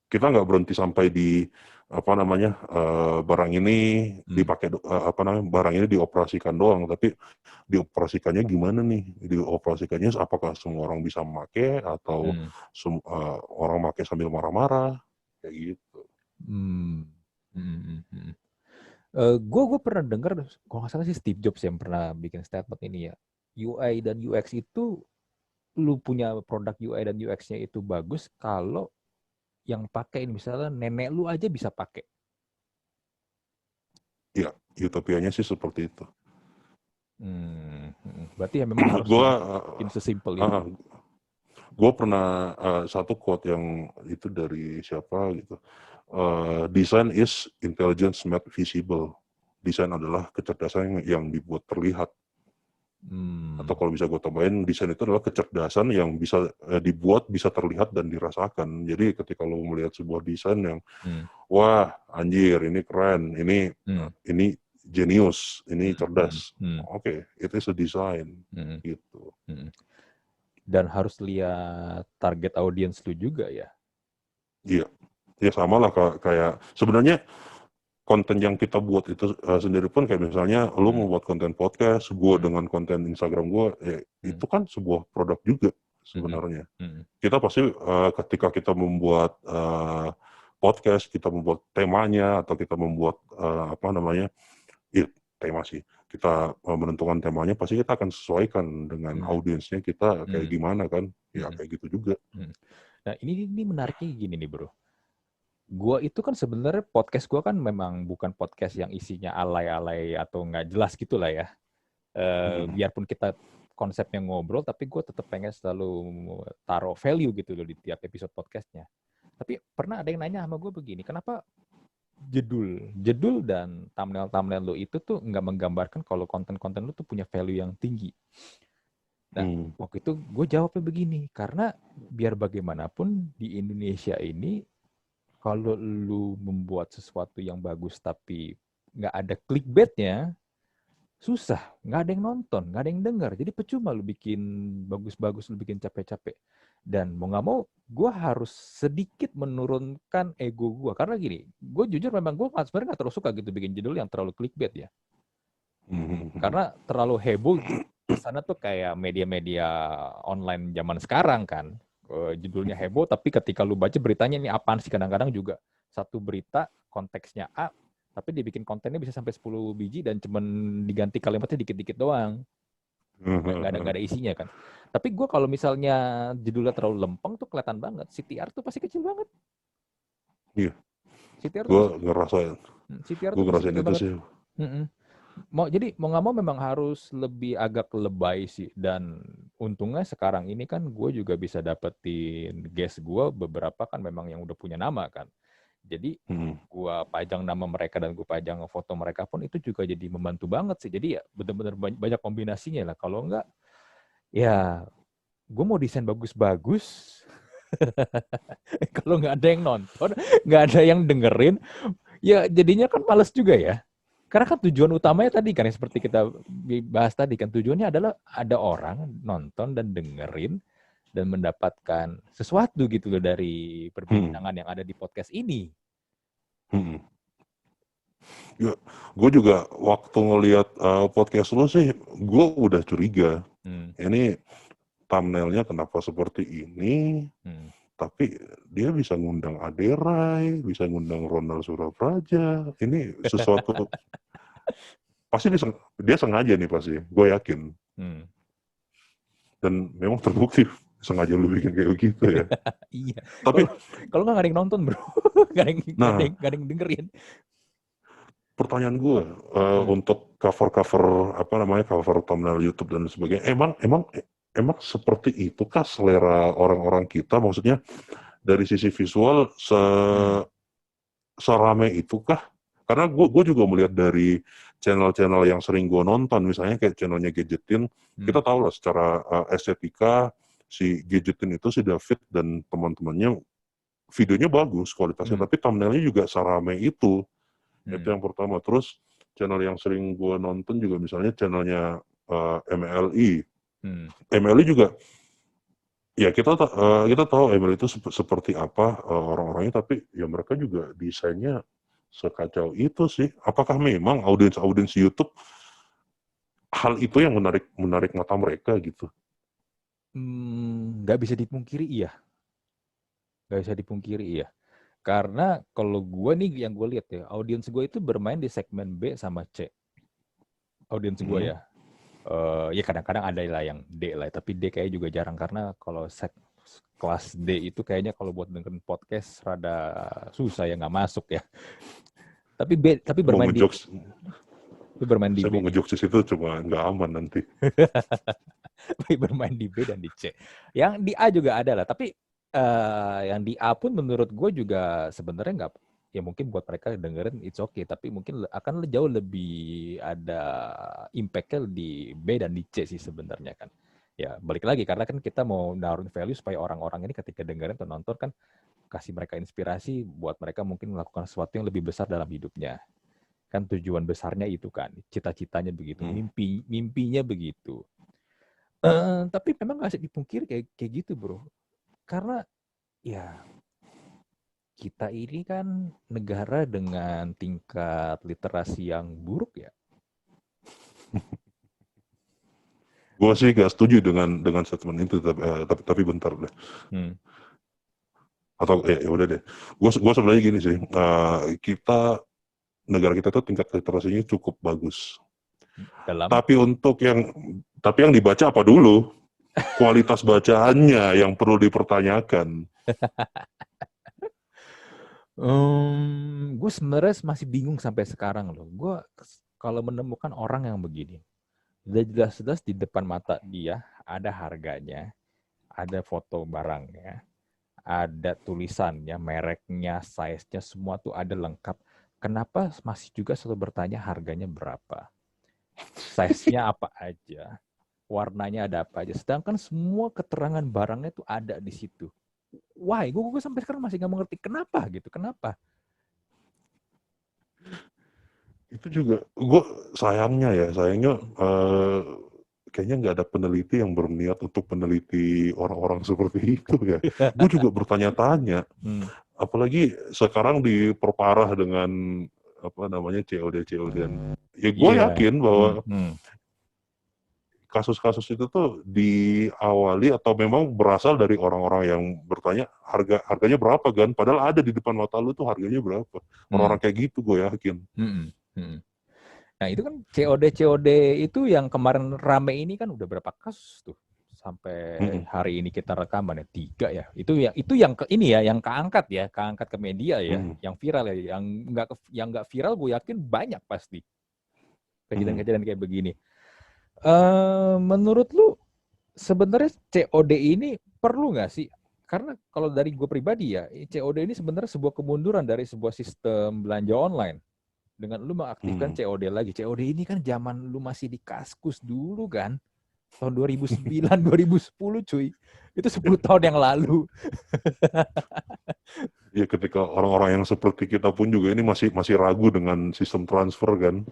kita nggak berhenti sampai di barang ini dipakai barang ini dioperasikan doang, tapi dioperasikannya gimana nih? Dioperasikannya apakah semua orang bisa memakai atau orang pakai sambil marah-marah kayak gitu. Gue pernah dengar, kalau nggak salah sih Steve Jobs yang pernah bikin statement ini ya. UI dan UX itu, lu punya produk UI dan UX-nya itu bagus kalau yang pakai ini misalnya nenek lu aja bisa pakai. Ya, utopianya sih seperti itu. Berarti ya memang harus dibikin sesimpel itu. Gue pernah satu quote yang itu dari siapa gitu. Design is intelligence made visible. Desain adalah kecerdasan yang dibuat terlihat. Atau kalau bisa gue tambahin, desain itu adalah kecerdasan yang bisa dibuat, bisa terlihat dan dirasakan. Jadi ketika lo melihat sebuah desain yang wah anjir ini keren, ini jenius, ini cerdas. Oke, itu is a design gitu. Dan harus lihat target audience lu juga ya. Iya, ya sama lah kayak sebenarnya konten yang kita buat itu sendiri pun kayak misalnya lu membuat konten podcast, gue dengan konten Instagram gue, itu kan sebuah produk juga sebenarnya. Kita pasti ketika kita membuat podcast, kita membuat temanya atau kita membuat tema sih, kita menentukan temanya, pasti kita akan sesuaikan dengan audiensnya kita kayak gimana kan, ya kayak gitu juga. Nah ini menariknya gini nih bro. Gua itu kan sebenarnya podcast gua kan memang bukan podcast yang isinya alay-alay atau nggak jelas gitu lah ya. Biarpun kita konsepnya ngobrol, tapi gue tetap pengen selalu taruh value gitu loh di tiap episode podcastnya. Tapi pernah ada yang nanya sama gue begini, kenapa judul dan thumbnail lo itu tuh nggak menggambarkan kalau konten-konten lo tuh punya value yang tinggi. Nah, waktu itu gue jawabnya begini, karena biar bagaimanapun di Indonesia ini, kalau lu membuat sesuatu yang bagus tapi nggak ada clickbait-nya, susah, nggak ada yang nonton, nggak ada yang dengar. Jadi percuma lu bikin bagus-bagus, lu bikin capek-capek. Dan mau nggak mau, gue harus sedikit menurunkan ego gue. Karena gini, gue jujur memang gue sebenarnya nggak terlalu suka gitu bikin judul yang terlalu clickbait ya. Karena terlalu heboh, kesana tuh kayak media-media online zaman sekarang kan. Judulnya heboh, tapi ketika lu baca beritanya ini apaan sih, kadang-kadang juga satu berita konteksnya A, tapi dibikin kontennya bisa sampai 10 biji dan cuman diganti kalimatnya dikit-dikit doang. Nggak ada isinya kan. Tapi gue kalau misalnya judulnya terlalu lempeng tuh kelihatan banget. CTR tuh pasti kecil banget. Iya. CTR gue ngerasain. CTR Gue tuh pasti ngerasain kecil itu banget. sih. Jadi mau nggak mau memang harus lebih agak lebay sih. Dan untungnya sekarang ini kan gue juga bisa dapetin guest gue beberapa kan memang yang udah punya nama kan. Jadi Hmm. gua pajang nama mereka dan gua pajang foto mereka pun itu juga jadi membantu banget sih. Jadi ya benar-benar banyak kombinasinya lah. Kalau enggak, ya gue mau desain bagus-bagus. Kalau nggak ada yang nonton, nggak ada yang dengerin, ya jadinya kan males juga ya. Karena kan tujuan utamanya tadi kan, yang seperti kita bahas tadi kan, tujuannya adalah ada orang nonton dan dengerin dan mendapatkan sesuatu gitu loh dari Hmm. perbincangan yang ada di podcast ini. Hmm. Ya, gue juga waktu ngelihat podcast lo sih, gue udah curiga. Ini thumbnailnya kenapa seperti ini? Tapi dia bisa ngundang Aderai, bisa ngundang Ronald Surapraja. Ini sesuatu pasti dia sengaja nih pasti, gue yakin. Dan memang terbukti sengaja lu bikin kayak begitu ya. Iya. Tapi kalau nggak ada yang nonton bro, nggak ada yang dengerin. Pertanyaan gue untuk cover apa namanya, cover thumbnail YouTube dan sebagainya, emang seperti itukah selera orang-orang kita? Maksudnya dari sisi visual serame itukah? Karena gue juga melihat dari channel-channel yang sering gue nonton, misalnya kayak channelnya Gadgetin, kita tahu lah secara estetika si Gadgetin itu, si David dan teman-temannya videonya bagus kualitasnya, tapi thumbnailnya juga serame itu. Itu yang pertama. Terus channel yang sering gue nonton juga misalnya channelnya MLI. MLI juga, ya kita tahu MLI itu seperti apa orang-orangnya, tapi ya mereka juga desainnya sekacau itu sih. Apakah memang audiens YouTube hal itu yang menarik mata mereka gitu? Nggak bisa dipungkiri iya. Nggak bisa dipungkiri iya. Karena kalau gue nih yang gue lihat ya, audiens gue itu bermain di segmen B sama C. Audiens gue ya. Ya kadang-kadang ada lah yang D lah, tapi D kayaknya juga jarang, karena kalau kelas D itu kayaknya kalau buat dengerin podcast rada susah ya, nggak masuk ya. Tapi bermain di B. Saya mau ngejokes di situ cuma nggak aman nanti. Tapi bermain di B dan di C. Yang di A juga ada lah, tapi yang di A pun menurut gue juga sebenarnya nggak, ya mungkin buat mereka dengerin it's okay, tapi mungkin akan jauh lebih ada impact-nya di B dan di C sih sebenarnya kan. Ya balik lagi, karena kan kita mau naruhin value supaya orang-orang ini ketika dengerin atau nonton kan kasih mereka inspirasi buat mereka mungkin melakukan sesuatu yang lebih besar dalam hidupnya. Kan tujuan besarnya itu kan, cita-citanya begitu, mimpinya begitu. Tapi memang nggak bisa dipungkiri kayak gitu bro. Karena ya kita ini kan negara dengan tingkat literasi yang buruk ya. Gue sih gak setuju dengan statement itu, tapi bentar deh. Atau ya udah deh. Gue sebenarnya gini sih, negara kita tuh tingkat literasinya cukup bagus. Tapi yang dibaca apa dulu? Kualitas bacaannya yang perlu dipertanyakan. Gue sebenarnya masih bingung sampai sekarang loh. Gue kalau menemukan orang yang begini, udah jelas-jelas di depan mata dia ada harganya, ada foto barangnya, ada tulisannya, mereknya, size-nya, semua tuh ada lengkap. Kenapa masih juga selalu bertanya harganya berapa? Size-nya apa aja? Warnanya ada apa aja? Sedangkan semua keterangan barangnya tuh ada di situ. Why? Gue sampai sekarang masih nggak mengerti kenapa gitu. Kenapa? Itu juga, sayangnya kayaknya nggak ada peneliti yang berniat untuk meneliti orang-orang seperti itu ya. Gue juga bertanya-tanya, apalagi sekarang diperparah dengan apa namanya COD. Ya gue yakin bahwa kasus-kasus itu tuh diawali atau memang berasal dari orang-orang yang bertanya harganya berapa kan, padahal ada di depan mata lu tuh harganya berapa. Orang-orang kayak gitu gue yakin. Nah itu kan COD itu yang kemarin rame ini kan udah berapa kasus tuh sampai hari ini kita rekaman ya 3 ya. Itu yang ini ya, yang keangkat ke media ya, yang viral ya, yang nggak viral gue yakin banyak pasti kejadian-kejadian kayak begini. Menurut lu sebenarnya COD ini perlu nggak sih? Karena kalau dari gue pribadi ya, COD ini sebenarnya sebuah kemunduran dari sebuah sistem belanja online. Dengan lu mengaktifkan COD lagi. COD ini kan zaman lu masih di Kaskus dulu kan. Tahun 2009, 2010 cuy. Itu 10 tahun yang lalu. Ya ketika orang-orang yang seperti kita pun juga ini masih ragu dengan sistem transfer kan.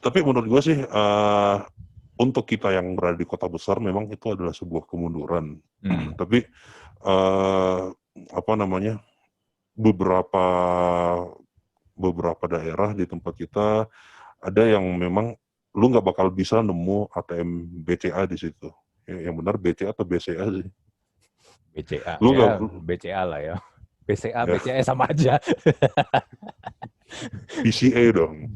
Tapi menurut gue sih untuk kita yang berada di kota besar memang itu adalah sebuah kemunduran. Tapi apa namanya, beberapa daerah di tempat kita ada yang memang lu nggak bakal bisa nemu ATM BCA di situ. Yang benar BCA atau BCA sih? BCA Lu ya, nggak, BCA lah ya. BCA, ya, BCA sama aja. PCA dong.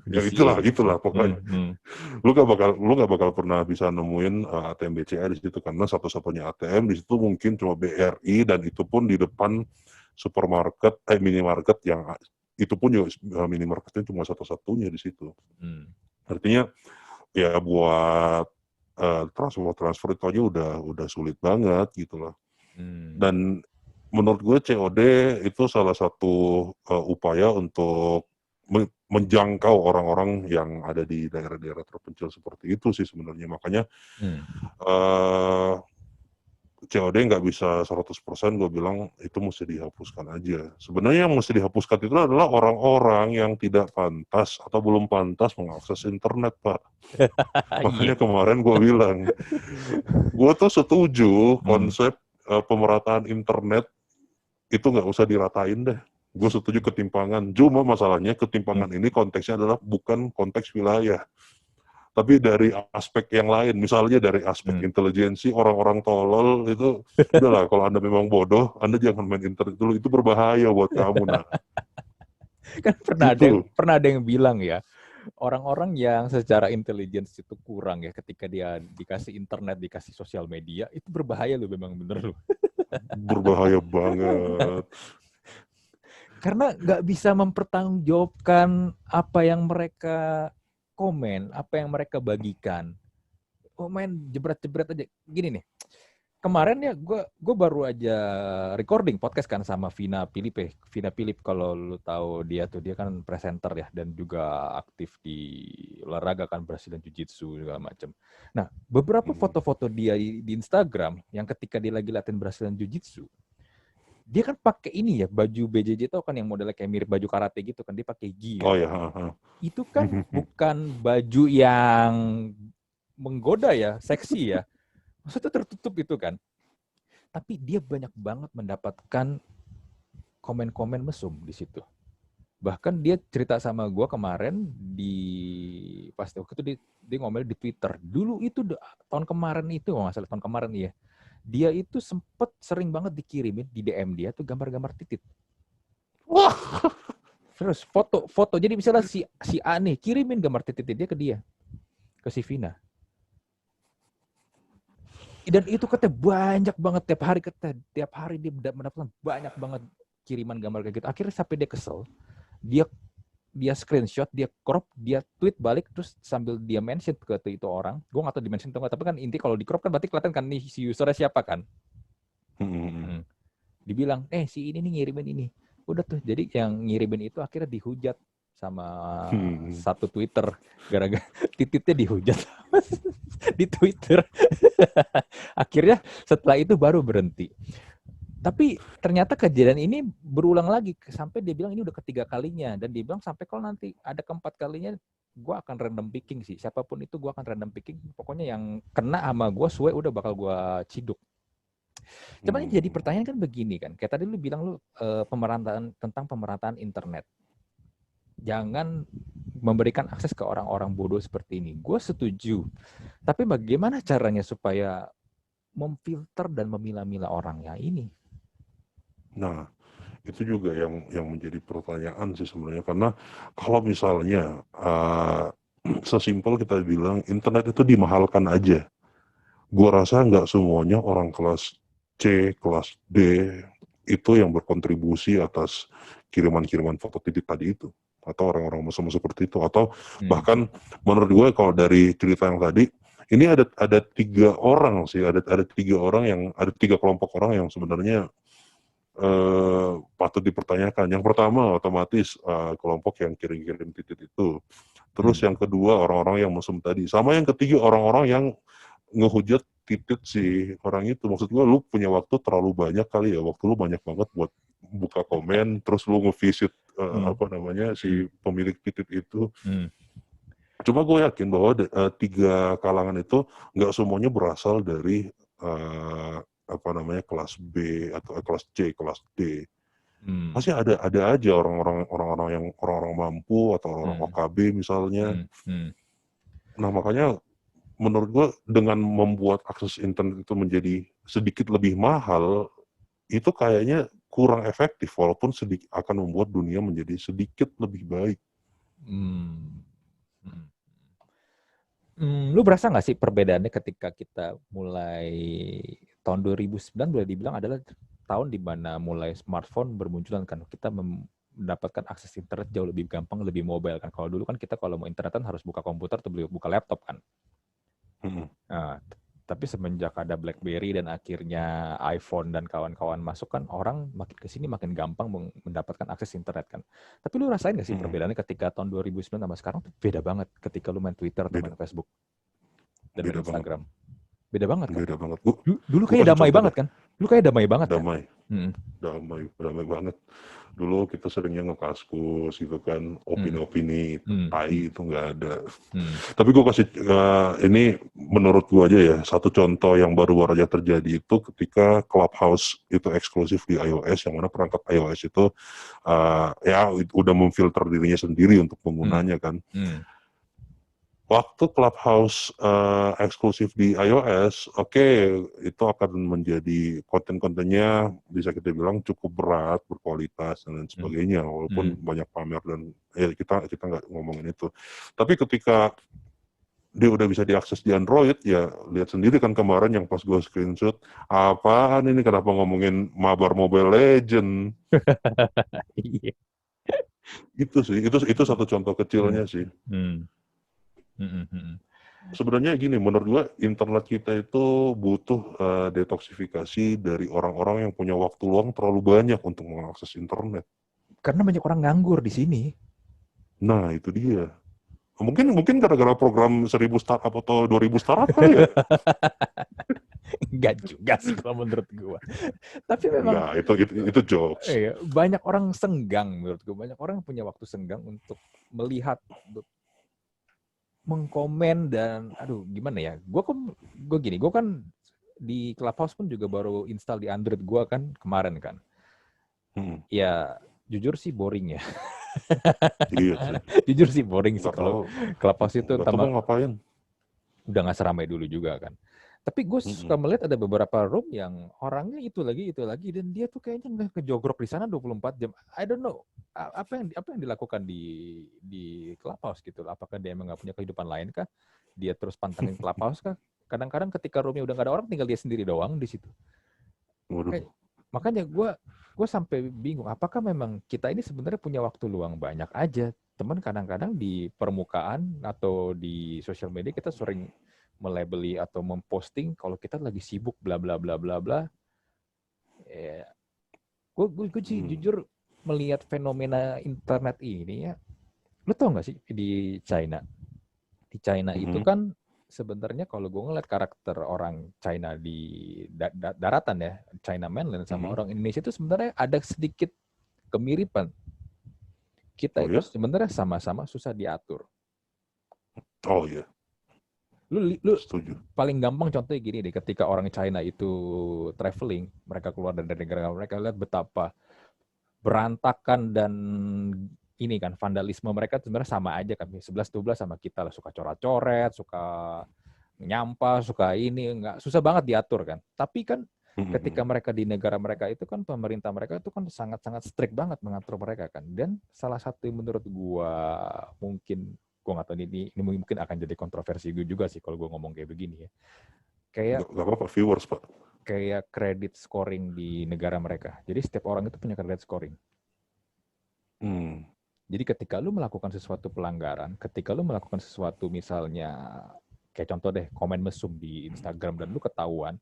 Ya itulah pokoknya. Lu nggak bakal pernah bisa nemuin ATM BCA di situ karena satu-satunya ATM di situ mungkin cuma BRI, dan itu pun di depan supermarket, minimarket yang itu pun juga minimarketnya cuma satu-satunya di situ. Artinya ya buat transfer itu aja udah sulit banget gitu loh. Dan menurut gue COD itu salah satu upaya untuk menjangkau orang-orang yang ada di daerah-daerah terpencil seperti itu sih sebenarnya. Makanya COD nggak bisa 100% gue bilang itu mesti dihapuskan aja. Sebenarnya yang mesti dihapuskan itu adalah orang-orang yang tidak pantas atau belum pantas mengakses internet, Pak. Makanya kemarin gue bilang, gue tuh setuju konsep pemerataan internet itu nggak usah diratain deh. Gue setuju ketimpangan. Cuma masalahnya ketimpangan ini konteksnya adalah bukan konteks wilayah, tapi dari aspek yang lain. Misalnya dari aspek intelijensi, orang-orang tolol itu, udahlah kalau Anda memang bodoh, Anda jangan main internet dulu, itu berbahaya buat kamu. Nah, kan pernah ada yang bilang ya, orang-orang yang secara intelligence itu kurang ya, ketika dia dikasih internet, dikasih sosial media, itu berbahaya loh, memang bener loh. Berbahaya banget. Karena nggak bisa mempertanggungjawabkan apa yang mereka komen, apa yang mereka bagikan. Oh, main jebret-jebret aja. Gini nih, kemarin ya gue baru aja recording podcast kan sama Vina Philip. Vina Philip, kalau lu tahu dia kan presenter ya, dan juga aktif di olahraga kan, Brazilian Jiu-Jitsu segala macam. Nah, beberapa foto-foto dia di Instagram yang ketika dia lagi latihan Brazilian Jiu-Jitsu, dia kan pakai ini ya, baju BJJ tau kan, yang modelnya kayak mirip baju karate gitu kan, dia pakai gi kan. Oh ya. Itu kan bukan baju yang menggoda ya, seksi ya. Maksudnya tertutup itu kan. Tapi dia banyak banget mendapatkan komen-komen mesum di situ. Bahkan dia cerita sama gue kemarin pas waktu itu dia ngomel di Twitter. Dulu itu tahun kemarin itu, nggak salah tahun kemarin ya. Dia itu sempet sering banget dikirimin di DM dia tuh gambar-gambar titit. Wah. Terus foto. Jadi misalnya si A nih kirimin gambar titit dia ke dia, ke si Vina. Dan itu katanya banyak banget tiap hari dia mendapatkan banyak banget kiriman gambar kayak gitu. Akhirnya sampai dia kesel, dia screenshot, dia crop, dia tweet balik, terus sambil dia mention ke itu orang. Gue nggak tahu di mention atau nggak, tapi kan inti kalau di crop kan berarti kelihatan kan nih si usernya siapa kan. Dibilang si ini nih ngirimin ini. Udah tuh, jadi yang ngirimin itu akhirnya dihujat sama satu Twitter, gara-gara tititnya dihujat di Twitter. Akhirnya setelah itu baru berhenti. Tapi ternyata kejadian ini berulang lagi sampai dia bilang ini udah ketiga kalinya, dan dia bilang sampai kalau nanti ada keempat kalinya gue akan random picking sih, siapapun itu gue akan random picking, pokoknya yang kena sama gue suwe udah bakal gue ciduk. Cuman jadi pertanyaan kan begini kan, kayak tadi lu bilang lu tentang pemerataan internet, jangan memberikan akses ke orang-orang bodoh seperti ini. Gue setuju, tapi bagaimana caranya supaya memfilter dan memilah-milah orangnya ini? Nah, itu juga yang menjadi pertanyaan sih sebenarnya, karena kalau misalnya sesimpel kita bilang internet itu dimahalkan aja, gua rasa nggak semuanya orang kelas C, kelas D itu yang berkontribusi atas kiriman-kiriman foto titik tadi itu, atau orang-orang mesum seperti itu, atau bahkan menurut gue kalau dari cerita yang tadi ini ada 3 orang sih, ada 3 orang yang ada 3 kelompok orang yang sebenarnya patut dipertanyakan. Yang pertama otomatis kelompok yang kirim-kirim titik itu. Terus yang kedua orang-orang yang mesum tadi. Sama yang ketiga orang-orang yang ngehujat titik si orang itu. Maksud gua lu punya waktu terlalu banyak kali ya. Waktu lu banyak banget buat buka komen, terus lu ngevisit si pemilik titik itu. Cuma gue yakin bahwa 3 kalangan itu nggak semuanya berasal dari kelas B atau kelas C, kelas D. Pasti ada aja orang-orang yang orang-orang mampu atau orang OKB misalnya. Nah makanya menurut gue dengan membuat akses internet itu menjadi sedikit lebih mahal, itu kayaknya kurang efektif walaupun sedikit akan membuat dunia menjadi sedikit lebih baik. Lu berasa nggak sih perbedaannya ketika kita mulai tahun 2009 boleh dibilang adalah tahun di mana mulai smartphone bermunculan kan, kita mendapatkan akses internet jauh lebih gampang, lebih mobile kan. Kalau dulu kan kita kalau mau internetan harus buka komputer atau buka laptop kan. Nah, tapi semenjak ada BlackBerry dan akhirnya iPhone dan kawan-kawan masuk kan, orang makin kesini makin gampang mendapatkan akses internet kan. Tapi lu rasain gak sih perbedaannya ketika tahun 2009 sama sekarang tuh beda banget ketika lu main Twitter atau main Facebook dan main Instagram? Beda banget kan? Beda banget. Dulu kayak damai banget kan? Dulu kayak damai banget kan? Damai banget. Dulu kita seringnya ngekaskus gitu kan, opini-opini tai itu nggak ada. Tapi gue kasih ini menurut gue aja ya, satu contoh yang baru-baru aja terjadi itu ketika Clubhouse itu eksklusif di iOS, yang mana perangkat iOS itu udah memfilter dirinya sendiri untuk penggunanya kan. Waktu Clubhouse eksklusif di iOS, itu akan menjadi konten-kontennya bisa kita bilang cukup berat, berkualitas dan lain sebagainya, walaupun banyak pamer dan kita nggak ngomongin itu. Tapi ketika dia udah bisa diakses di Android, ya lihat sendiri kan kemarin yang pas gue screenshot, apaan ini kenapa ngomongin mabar Mobile Legend? Itu sih, itu satu contoh kecilnya sih. Sebenarnya gini, menurut gue internet kita itu butuh detoksifikasi dari orang-orang yang punya waktu luang terlalu banyak untuk mengakses internet. Karena banyak orang nganggur di sini. Nah, itu dia. Mungkin gara-gara program 1000 startup atau 2000 startup kali ya? Enggak juga sih kalau menurut gue. Tapi memang itu jokes. Banyak orang senggang menurut gue. Banyak orang punya waktu senggang untuk melihat, mengkomen dan gimana ya? Gue kan di Clubhouse pun juga baru install di Android gue kan kemarin kan. Ya jujur sih boring ya. Iya sih. Jujur sih boring sih kalau Clubhouse itu tambah ngapain. Udah nggak seramai dulu juga kan. Tapi gue suka melihat ada beberapa room yang orangnya itu lagi dan dia tuh kayaknya nggak kejogrok di sana 24 jam. I don't know apa yang dilakukan di Clubhouse gitu. Apakah dia emang nggak punya kehidupan lain kah? Dia terus pantengin Clubhouse kah? Kadang-kadang ketika roomnya udah nggak ada orang, tinggal dia sendiri doang di situ. Makanya gue sampai bingung. Apakah memang kita ini sebenarnya punya waktu luang banyak aja? Teman kadang-kadang di permukaan atau di sosial media kita sering melabeli atau memposting kalau kita lagi sibuk bla bla bla bla bla. Gue sih jujur melihat fenomena internet ini ya. Lu tau nggak sih di China? Di China itu kan sebenarnya kalau gue ngeliat karakter orang China di daratan ya, China mainland sama orang Indonesia itu sebenarnya ada sedikit kemiripan. Kita itu sebenarnya sama-sama susah diatur. Oh iya. Lu paling gampang contohnya gini deh, ketika orang China itu traveling, mereka keluar dari negara mereka, lihat betapa berantakan dan ini kan vandalisme mereka sebenarnya sama aja kan, 11-12 sama kita lah, suka coret-coret, suka nyampah, suka ini, nggak susah banget diatur kan. Tapi kan ketika mereka di negara mereka itu kan pemerintah mereka itu kan sangat-sangat strict banget mengatur mereka kan. Dan salah satu menurut gua mungkin gue nggak tahu ini mungkin akan jadi kontroversi gue juga sih kalau gue ngomong kayak begini ya. Kayak nggak apa-apa, viewers Pak. Kayak credit scoring di negara mereka. Jadi setiap orang itu punya credit scoring. Jadi ketika lu melakukan sesuatu pelanggaran, ketika lu melakukan sesuatu misalnya kayak contoh deh, komen mesum di Instagram dan lu ketahuan,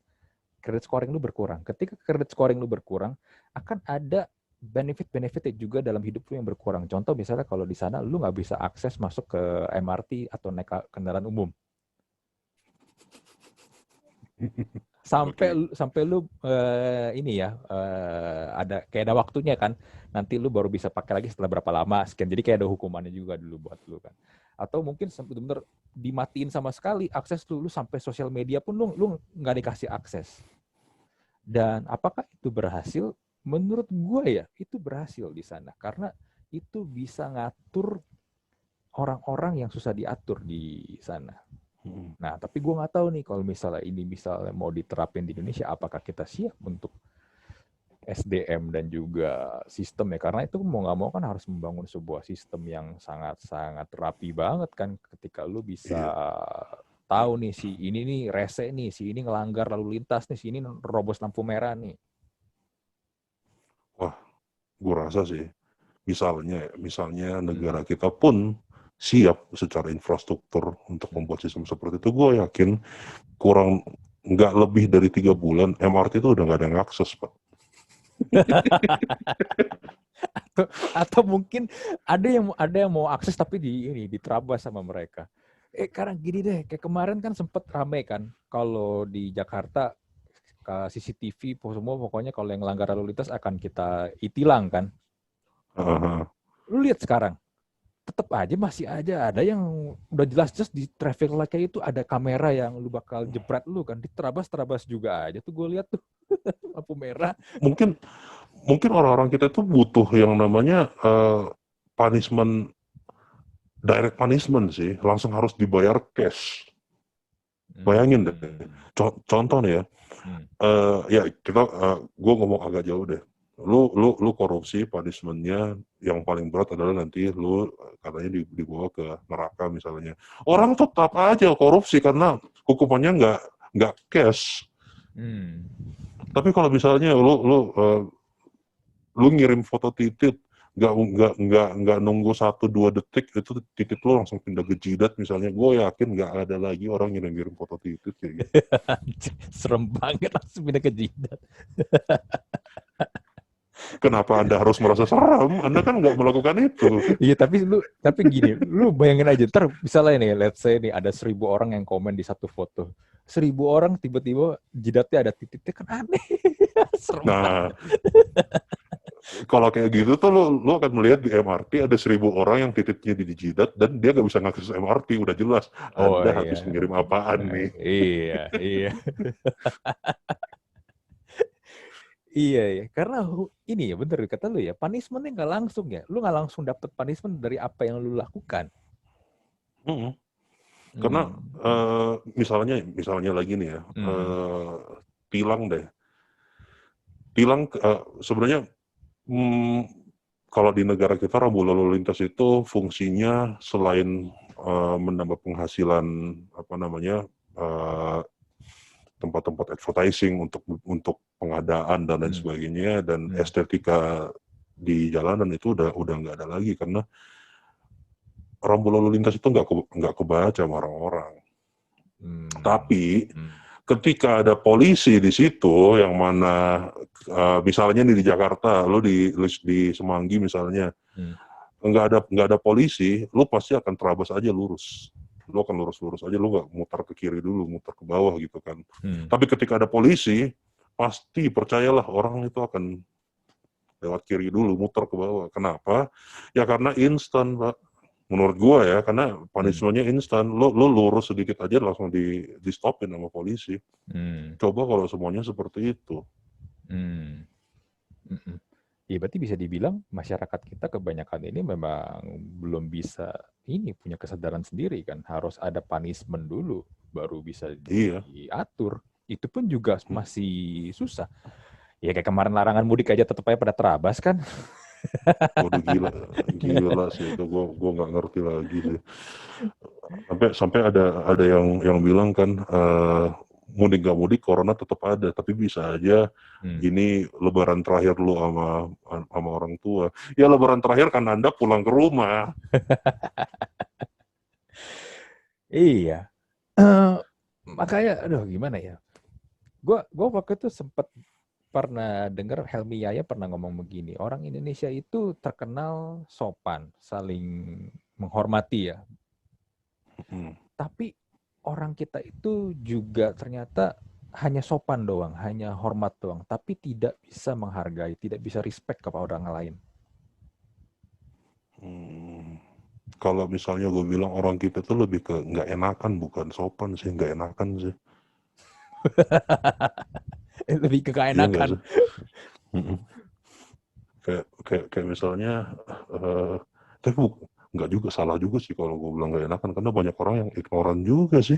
credit scoring lu berkurang. Ketika credit scoring lu berkurang, akan ada benefit-benefit juga dalam hidup lu yang berkurang. Contoh misalnya kalau di sana lu nggak bisa akses masuk ke MRT atau naik kendaraan umum. Sampai lu ini ya ada kayak ada waktunya kan, nanti lu baru bisa pakai lagi setelah berapa lama sekian, jadi kayak ada hukumannya juga dulu buat lu kan. Atau mungkin benar-benar dimatiin sama sekali akses lu sampai sosial media pun lu nggak dikasih akses. Dan apakah itu berhasil? Menurut gue ya itu berhasil di sana karena itu bisa ngatur orang-orang yang susah diatur di sana. Nah, tapi gue nggak tahu nih kalau misalnya ini mau diterapin di Indonesia, apakah kita siap untuk SDM dan juga sistem ya? Karena itu mau nggak mau kan harus membangun sebuah sistem yang sangat-sangat rapi banget kan, ketika lu bisa tahu nih si ini nih rese nih, si ini ngelanggar lalu lintas nih, si ini robos lampu merah nih. Wah, gue rasa sih, misalnya negara kita pun siap secara infrastruktur untuk membuat sistem seperti itu, gue yakin kurang nggak lebih dari 3 bulan MRT itu udah nggak ada yang akses, Pak. atau mungkin ada yang mau akses tapi diterabas sama mereka. Karena gini deh, kayak kemarin kan sempet rame kan kalau di Jakarta ke CCTV semua pokoknya kalau yang langgar lalu lintas akan kita itilang kan. Lu lihat sekarang tetap aja masih ada yang udah jelas-jelas di traffic light kayak itu ada kamera yang lu bakal jepret lu kan, diterabas juga aja tuh gue lihat tuh lampu merah. Mungkin orang-orang kita tuh butuh yang namanya punishment, direct punishment sih, langsung harus dibayar cash. Bayangin deh, contoh nih ya, ya kita, gue ngomong agak jauh deh. Lu korupsi, punishment-nya yang paling berat adalah nanti lu katanya dibawa ke neraka misalnya. Orang tetap aja korupsi karena hukumannya nggak cash. Tapi kalau misalnya lu ngirim foto titik, nggak nunggu 1-2 detik itu titik lu langsung pindah ke jidat misalnya, gue yakin nggak ada lagi orang ngirim foto titik kayak gitu. Serem banget langsung pindah ke jidat. Kenapa Anda harus merasa seram? Anda kan nggak melakukan itu. Iya, tapi gini, lu bayangin aja, ntar misalnya nih, let's say nih ada 1.000 orang yang komen di satu foto. 1.000 orang tiba-tiba jidatnya ada titiknya, kan aneh. Serem banget. Kalau kayak gitu tuh lu akan melihat di MRT ada 1.000 orang yang titiknya di jidat dan dia nggak bisa ngakses MRT, udah jelas. Anda habis ngirim apaan nih? Iya. Iya ya, karena ini ya bener kata lu ya, punishment-nya nggak langsung ya, lu nggak langsung dapet punishment dari apa yang lu lakukan. Karena misalnya lagi nih ya, tilang sebenarnya kalau di negara kita rambu lalu lintas itu fungsinya selain menambah penghasilan tempat-tempat advertising untuk pengadaan dan lain sebagainya, dan estetika di jalanan itu udah nggak ada lagi karena rambu lalu lintas itu nggak kebaca sama orang-orang. Tapi ketika ada polisi di situ, yang mana misalnya nih di Jakarta, lo di Semanggi misalnya, nggak ada polisi, lo pasti akan terabas aja lurus. Lo akan lurus aja, lo nggak mutar ke kiri dulu, mutar ke bawah gitu kan. Tapi ketika ada polisi, pasti percayalah orang itu akan lewat kiri dulu, mutar ke bawah. Kenapa? Ya karena instan, Pak. Menurut gua ya, karena punishment-nya instan. Lo lurus sedikit aja langsung di stopin sama polisi. Coba kalau semuanya seperti itu. Ya berarti bisa dibilang masyarakat kita kebanyakan ini memang belum bisa punya kesadaran sendiri kan, harus ada punishment dulu baru bisa diatur. Itu pun juga masih susah. Ya kayak kemarin larangan mudik aja tetap aja pada terabas kan. Waduh, gila sih itu, gue nggak ngerti lagi sih. Sampai ada yang bilang kan, mudik gak mudik corona tetap ada, tapi bisa aja ini lebaran terakhir lu sama orang tua. Ya lebaran terakhir kan Anda pulang ke rumah. Iya, Makanya, aduh gimana ya? Gua waktu itu sempat pernah dengar Helmi Yahya pernah ngomong begini, orang Indonesia itu terkenal sopan, saling menghormati ya. Hmm. Tapi orang kita itu juga ternyata hanya sopan doang, hanya hormat doang, tapi tidak bisa menghargai, tidak bisa respect kepada orang lain. Kalau misalnya gue bilang orang kita tuh lebih ke nggak enakan, bukan sopan sih, nggak enakan sih. Lebih ke Iya nggak keenakan. sih? Mm-mm. Kayak misalnya, tapi nggak juga, salah juga sih kalau gue bilang nggak enakan, karena banyak orang yang ignoran juga sih.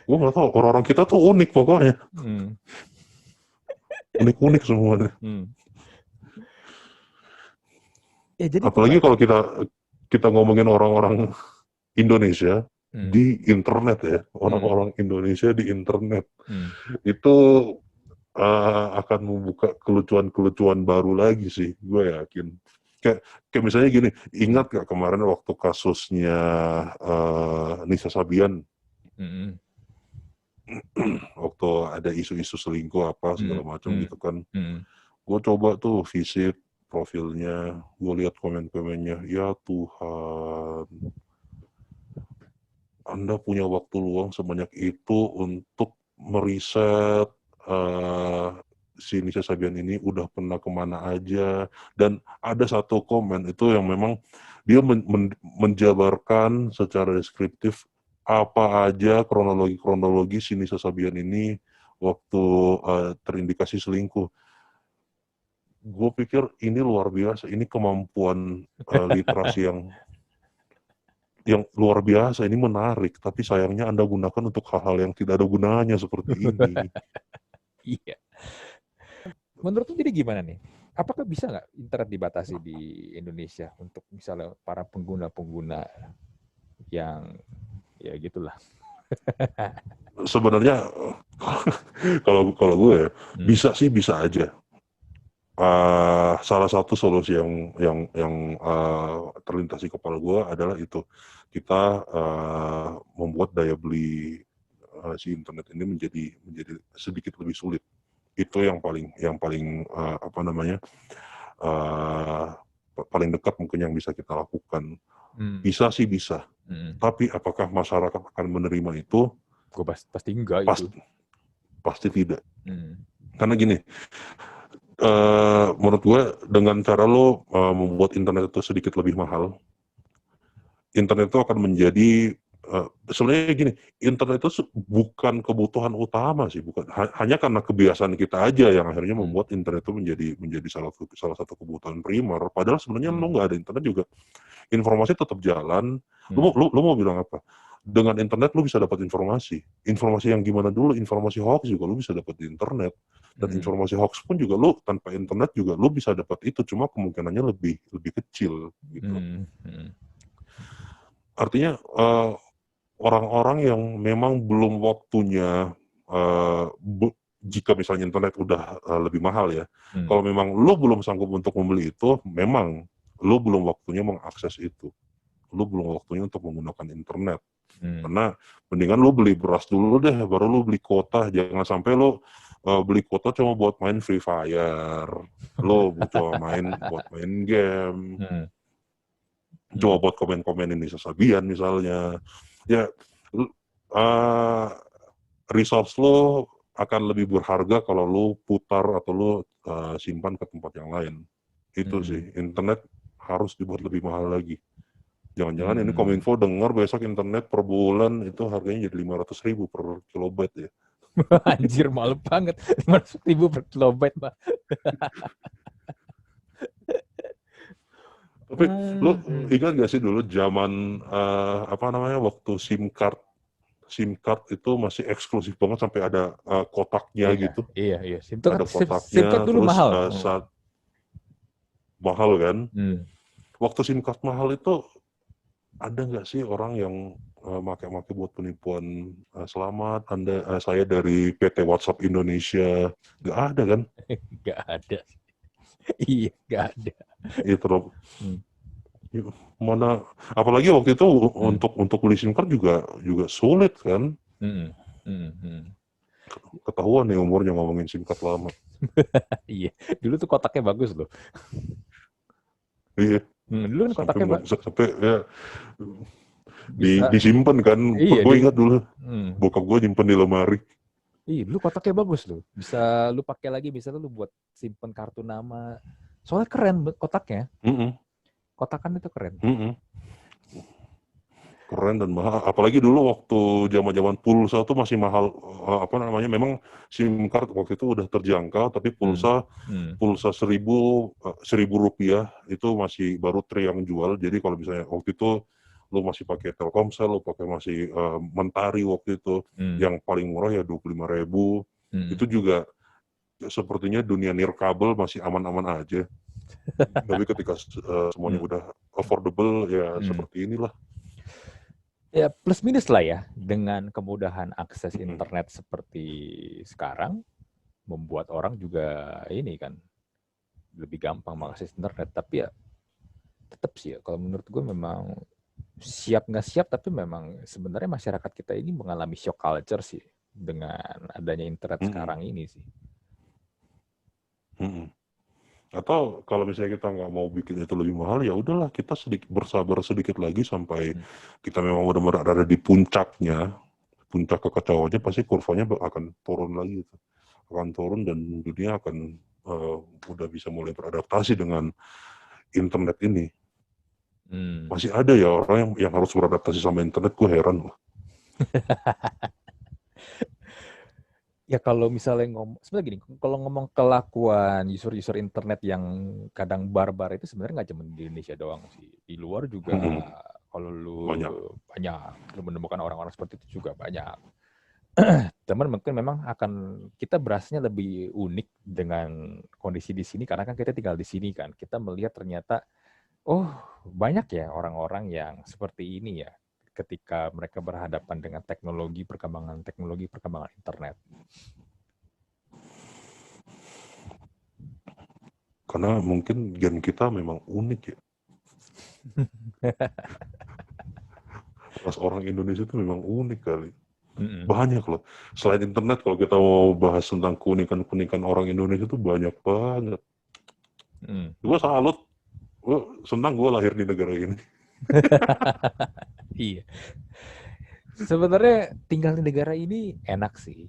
Gue nggak tahu, orang-orang kita tuh unik pokoknya, Hmm. unik-unik semuanya. Hmm. Ya jadi Apalagi kembali. kalau kita ngomongin orang-orang Indonesia Hmm. di internet ya, Hmm. orang-orang Indonesia di internet Hmm. itu akan membuka kelucuan-kelucuan baru lagi sih, gue yakin. Kayak misalnya gini, ingat gak kemarin waktu kasusnya Nisa Sabian, Hmm. waktu ada isu-isu selingkuh apa segala macam Hmm. gitu kan, Hmm. gue coba tuh visit profilnya, gue lihat komen-komennya, ya Tuhan, Anda punya waktu luang sebanyak itu untuk meriset si Nisa Sabian ini udah pernah kemana aja. Dan ada satu komen itu yang memang dia menjabarkan secara deskriptif apa aja kronologi si Nisa Sabian ini waktu terindikasi selingkuh. Gue pikir ini luar biasa, ini kemampuan literasi yang luar biasa, ini menarik, tapi sayangnya Anda gunakan untuk hal-hal yang tidak ada gunanya seperti ini. Iya. Menurut lu jadi gimana nih? Apakah bisa nggak internet dibatasi di Indonesia untuk misalnya para pengguna-pengguna yang ya gitulah. Sebenarnya kalau gue ya, bisa sih, bisa aja. Salah satu solusi yang terlintas di kepala gue adalah itu, kita membuat daya beli si internet ini menjadi sedikit lebih sulit. Itu yang paling apa namanya, paling dekat mungkin yang bisa kita lakukan. Bisa sih, bisa. Tapi apakah masyarakat akan menerima itu? Gue pasti enggak itu. Pasti tidak. Karena gini, menurut gue dengan cara lo membuat internet itu sedikit lebih mahal, internet itu akan menjadi sebenarnya gini, internet itu bukan kebutuhan utama sih, bukan hanya karena kebiasaan kita aja yang akhirnya membuat internet itu menjadi salah satu kebutuhan primer. Padahal sebenarnya lo nggak ada internet juga informasi tetap jalan. Lu mau bilang apa? Dengan internet lu bisa dapat informasi yang gimana dulu, informasi hoax juga lu bisa dapat di internet, dan informasi hoax pun juga lu tanpa internet juga lu bisa dapat itu, cuma kemungkinannya lebih kecil gitu. Artinya orang-orang yang memang belum waktunya, jika misalnya internet udah lebih mahal ya, kalau memang lu belum sanggup untuk membeli itu, memang lu belum waktunya mengakses itu, lu belum waktunya untuk menggunakan internet. Karena mendingan lu beli beras dulu deh, baru lu beli kuota. Jangan sampai lu beli kuota cuma buat main Free Fire, lu cuma buat main game, cuma buat komen-komen ini Sabian misalnya. Ya, resource lu akan lebih berharga kalau lu putar atau lu simpan ke tempat yang lain. Itu sih, internet harus dibuat lebih mahal lagi. Jangan-jangan ini Kominfo dengar besok internet per bulan itu harganya jadi 500.000 per kilobyte ya. Anjir, malu banget. 500.000 per kilobyte, Pak. Tapi lu ingat gak sih dulu zaman apa namanya, waktu SIM card itu masih eksklusif banget sampai ada kotaknya gitu. Iya. Ada SIM kotaknya, card dulu terus mahal. saat mahal kan. Waktu SIM card mahal itu ada nggak sih orang yang make buat penipuan, selamat saya dari PT WhatsApp Indonesia? Nggak ada kan? Nggak ada. Iya, nggak ada. Itu loh. Ya, mana apalagi waktu itu Hmm. untuk beli SIM card juga sulit kan. Hmm. Hmm. Hmm. Ketahuan nih umurnya ngomongin SIM card lama. Iya, dulu tuh kotaknya bagus loh. Iya, Dulu kan sampai kotaknya sampai ya bisa, disimpan kan. iya Gue ingat dulu hmm. bokap gue nyimpen di lemari. Iya, dulu kotaknya bagus loh. Bisa lu pakai lagi, bisa lu buat simpen kartu nama. Soalnya keren kotaknya. Mm-mm, Kotakan itu keren. mm-mm. Keren dan mahal. Apalagi dulu waktu zaman-zaman pulsa tuh masih mahal. Apa namanya? Memang SIM card waktu itu udah terjangkau, tapi Hmm. pulsa Hmm. pulsa 1.000 rupiah itu masih baru Tri yang jual. Jadi kalau misalnya waktu itu lu masih pakai Telkomsel, lu pakai masih Mentari waktu itu, Hmm. yang paling murah ya 25.000. Hmm. Itu juga sepertinya dunia nirkabel masih aman-aman aja. Tapi ketika semuanya Hmm. udah affordable ya Hmm. seperti inilah. Ya plus minus lah ya, dengan kemudahan akses Mm-mm. internet seperti sekarang, membuat orang juga ini kan lebih gampang mengakses internet. Tapi ya tetap sih ya, kalau menurut gue memang siap nggak siap, tapi memang sebenarnya masyarakat kita ini mengalami shock culture sih dengan adanya internet Mm-mm. sekarang ini sih. Mm-mm. Atau kalau misalnya kita nggak mau bikin itu lebih mahal, ya udahlah kita bersabar sedikit lagi sampai Hmm. kita memang benar-benar ada di puncaknya, puncak kekacauannya pasti kurvanya akan turun lagi, akan turun dan dunia akan udah bisa mulai beradaptasi dengan internet ini. Hmm. Masih ada ya orang yang harus beradaptasi sama internet, gue heran loh. Ya kalau misalnya sebenarnya gini, kalau ngomong kelakuan user-user internet yang kadang barbar itu sebenarnya nggak cuma di Indonesia doang sih. Di luar juga Mm-mm. kalau lu Banyak. banyak, lu menemukan orang-orang seperti itu juga banyak. Teman mungkin memang akan kita berasanya lebih unik dengan kondisi di sini karena kan kita tinggal di sini kan. Kita melihat ternyata oh banyak ya orang-orang yang seperti ini ya ketika mereka berhadapan dengan teknologi perkembangan internet. Karena mungkin gen kita memang unik ya. Pas orang Indonesia itu memang unik kali. Mm-mm. Banyak loh. Selain internet, kalau kita mau bahas tentang keunikan-keunikan orang Indonesia itu banyak banget. Mm. Gue salut, gue senang gue lahir di negara ini. Iya. Sebenarnya tinggal di negara ini enak sih.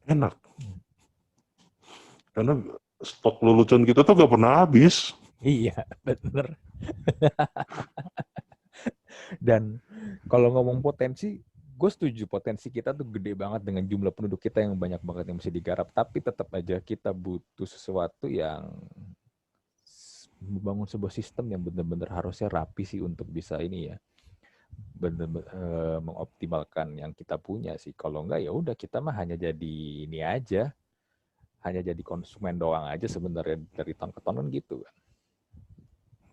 Enak. Karena stok lelucon kita tuh gak pernah habis. Iya, bener. Dan kalau ngomong potensi, gue setuju potensi kita tuh gede banget dengan jumlah penduduk kita yang banyak banget yang mesti digarap. Tapi tetap aja kita butuh sesuatu yang membangun sebuah sistem yang benar-benar harusnya rapi sih untuk bisa ini ya, benar-benar mengoptimalkan yang kita punya sih. Kalau enggak ya udah kita mah hanya jadi ini aja, hanya jadi konsumen doang aja sebenarnya dari tahun ke tahun gitu kan.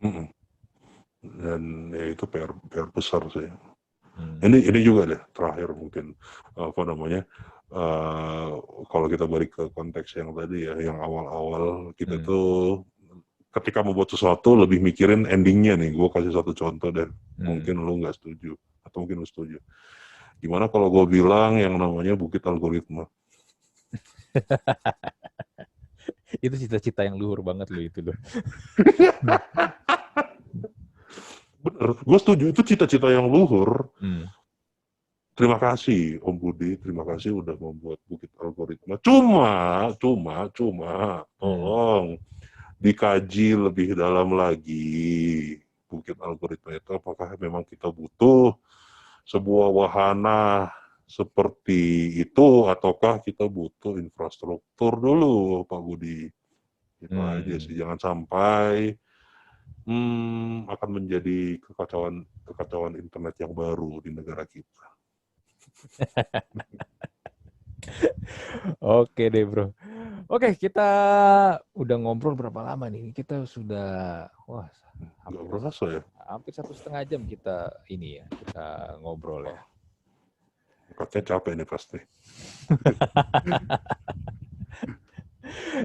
Mm-mm. Dan ya itu PR besar sih. Hmm. Ini juga deh terakhir mungkin apa namanya, kalau kita balik ke konteks yang tadi ya, yang awal-awal kita Hmm. tuh ketika membuat sesuatu lebih mikirin endingnya nih. Gue kasih satu contoh dan Hmm. mungkin lu nggak setuju atau mungkin lu setuju. Gimana kalau gue bilang yang namanya bukit algoritma? Itu cita-cita yang luhur banget loh itu loh. Bener, gue setuju, itu cita-cita yang luhur. Hmm. Terima kasih Om Budi, terima kasih udah membuat bukit algoritma. Cuma, Hmm. tolong dikaji lebih dalam lagi. Bukit algoritma itu apakah memang kita butuh sebuah wahana seperti itu ataukah kita butuh infrastruktur dulu, Pak Budi? Itu aja Hmm. sih, jangan sampai akan menjadi kekacauan internet yang baru di negara kita. Oke deh bro. Oke, kita udah ngobrol berapa lama nih? Kita sudah, wah, Nggak hampir berasa ya, hampir 1,5 jam kita ini ya, kita ngobrol ya. katanya capek nih pasti.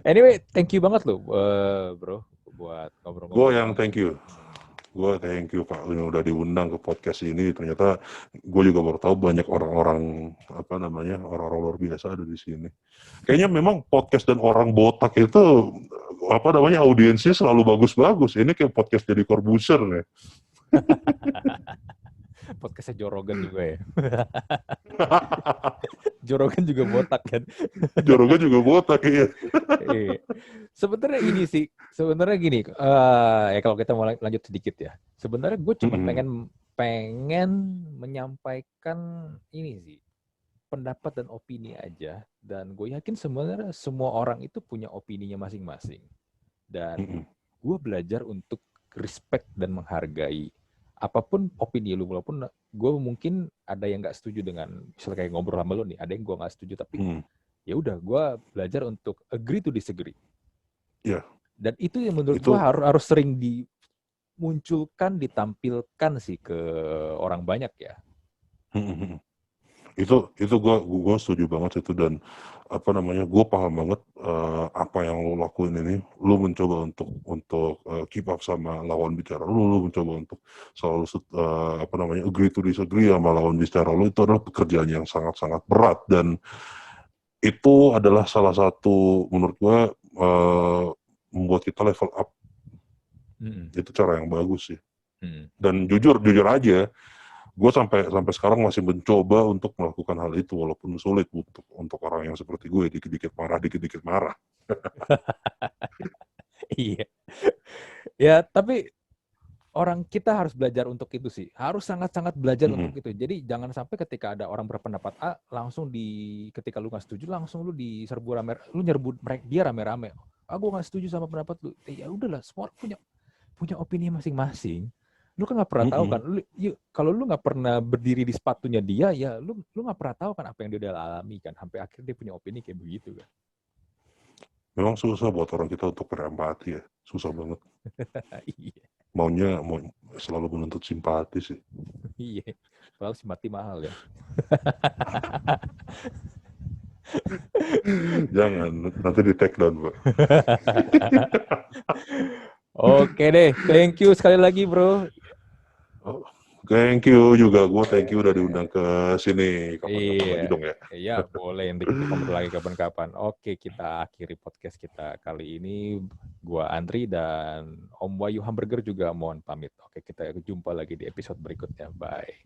Anyway, thank you banget loh, bro, buat Gue ngobrol-ngobrol yang sama gue. thank you. Gue thank you Kak, ini udah diundang ke podcast ini. Ternyata gue juga baru tahu banyak orang-orang orang-orang luar biasa ada di sini. Kayaknya memang podcast dan orang botak itu audiensnya selalu bagus-bagus. Ini kayak podcast jadi Corbuzier ya. Podcastnya Joe Rogan juga ya. Joe Rogan juga botak kan. Joe Rogan juga botak ya. Sebenarnya gini, ya kalau kita mau lanjut sedikit ya. Sebenarnya gue cuma pengen menyampaikan ini sih, pendapat dan opini aja. Dan gue yakin sebenarnya semua orang itu punya opininya masing-masing. Dan gue belajar untuk respect dan menghargai apapun opini lu, walaupun gue mungkin ada yang nggak setuju dengan, misalnya kayak ngobrol sama lu nih, ada yang gue nggak setuju, tapi ya udah gue belajar untuk agree to disagree. Iya. Dan itu yang menurut gue harus sering dimunculkan, ditampilkan sih ke orang banyak ya. Itu gue setuju banget itu, dan gue paham banget apa yang lo lakuin ini. Lo mencoba untuk keep up sama lawan bicara lo mencoba untuk selalu agree to disagree sama lawan bicara lo. Itu adalah pekerjaan yang sangat-sangat berat, dan itu adalah salah satu menurut gue membuat kita level up. Itu cara yang bagus sih. Dan jujur aja, gue sampai sekarang masih mencoba untuk melakukan hal itu, walaupun sulit untuk orang yang seperti gue, dikit-dikit marah. Iya. Ya, tapi kita harus belajar untuk itu sih. Harus sangat-sangat belajar untuk itu. Jadi jangan sampai ketika ada orang berpendapat A, langsung ketika lu nggak setuju, langsung lu diserbu lu nyerbu dia rame-rame. Gue nggak setuju sama pendapat lu. Ya udahlah, semua orang punya opini masing-masing. Lu kan nggak pernah tahu kan, kalau lu nggak pernah berdiri di sepatunya dia, ya lu nggak pernah tahu kan apa yang dia udah alami kan, sampai akhirnya dia punya opini kayak begitu kan. Memang susah buat orang kita untuk berempati ya, susah banget. Iya. Mau selalu menuntut simpati sih. Iya, padahal simpati mahal ya. Jangan, nanti di take down, Pak. Oke deh, thank you sekali lagi bro. Thank you juga, gue thank you udah diundang ke sini. Kapan-kapan lagi dong ya. Iya, boleh. Nanti kita ngobrol lagi kapan-kapan. Oke, kita akhiri podcast kita kali ini. Gua Andri dan Om Wahyu Hamburger juga mohon pamit. Oke, kita jumpa lagi di episode berikutnya. Bye.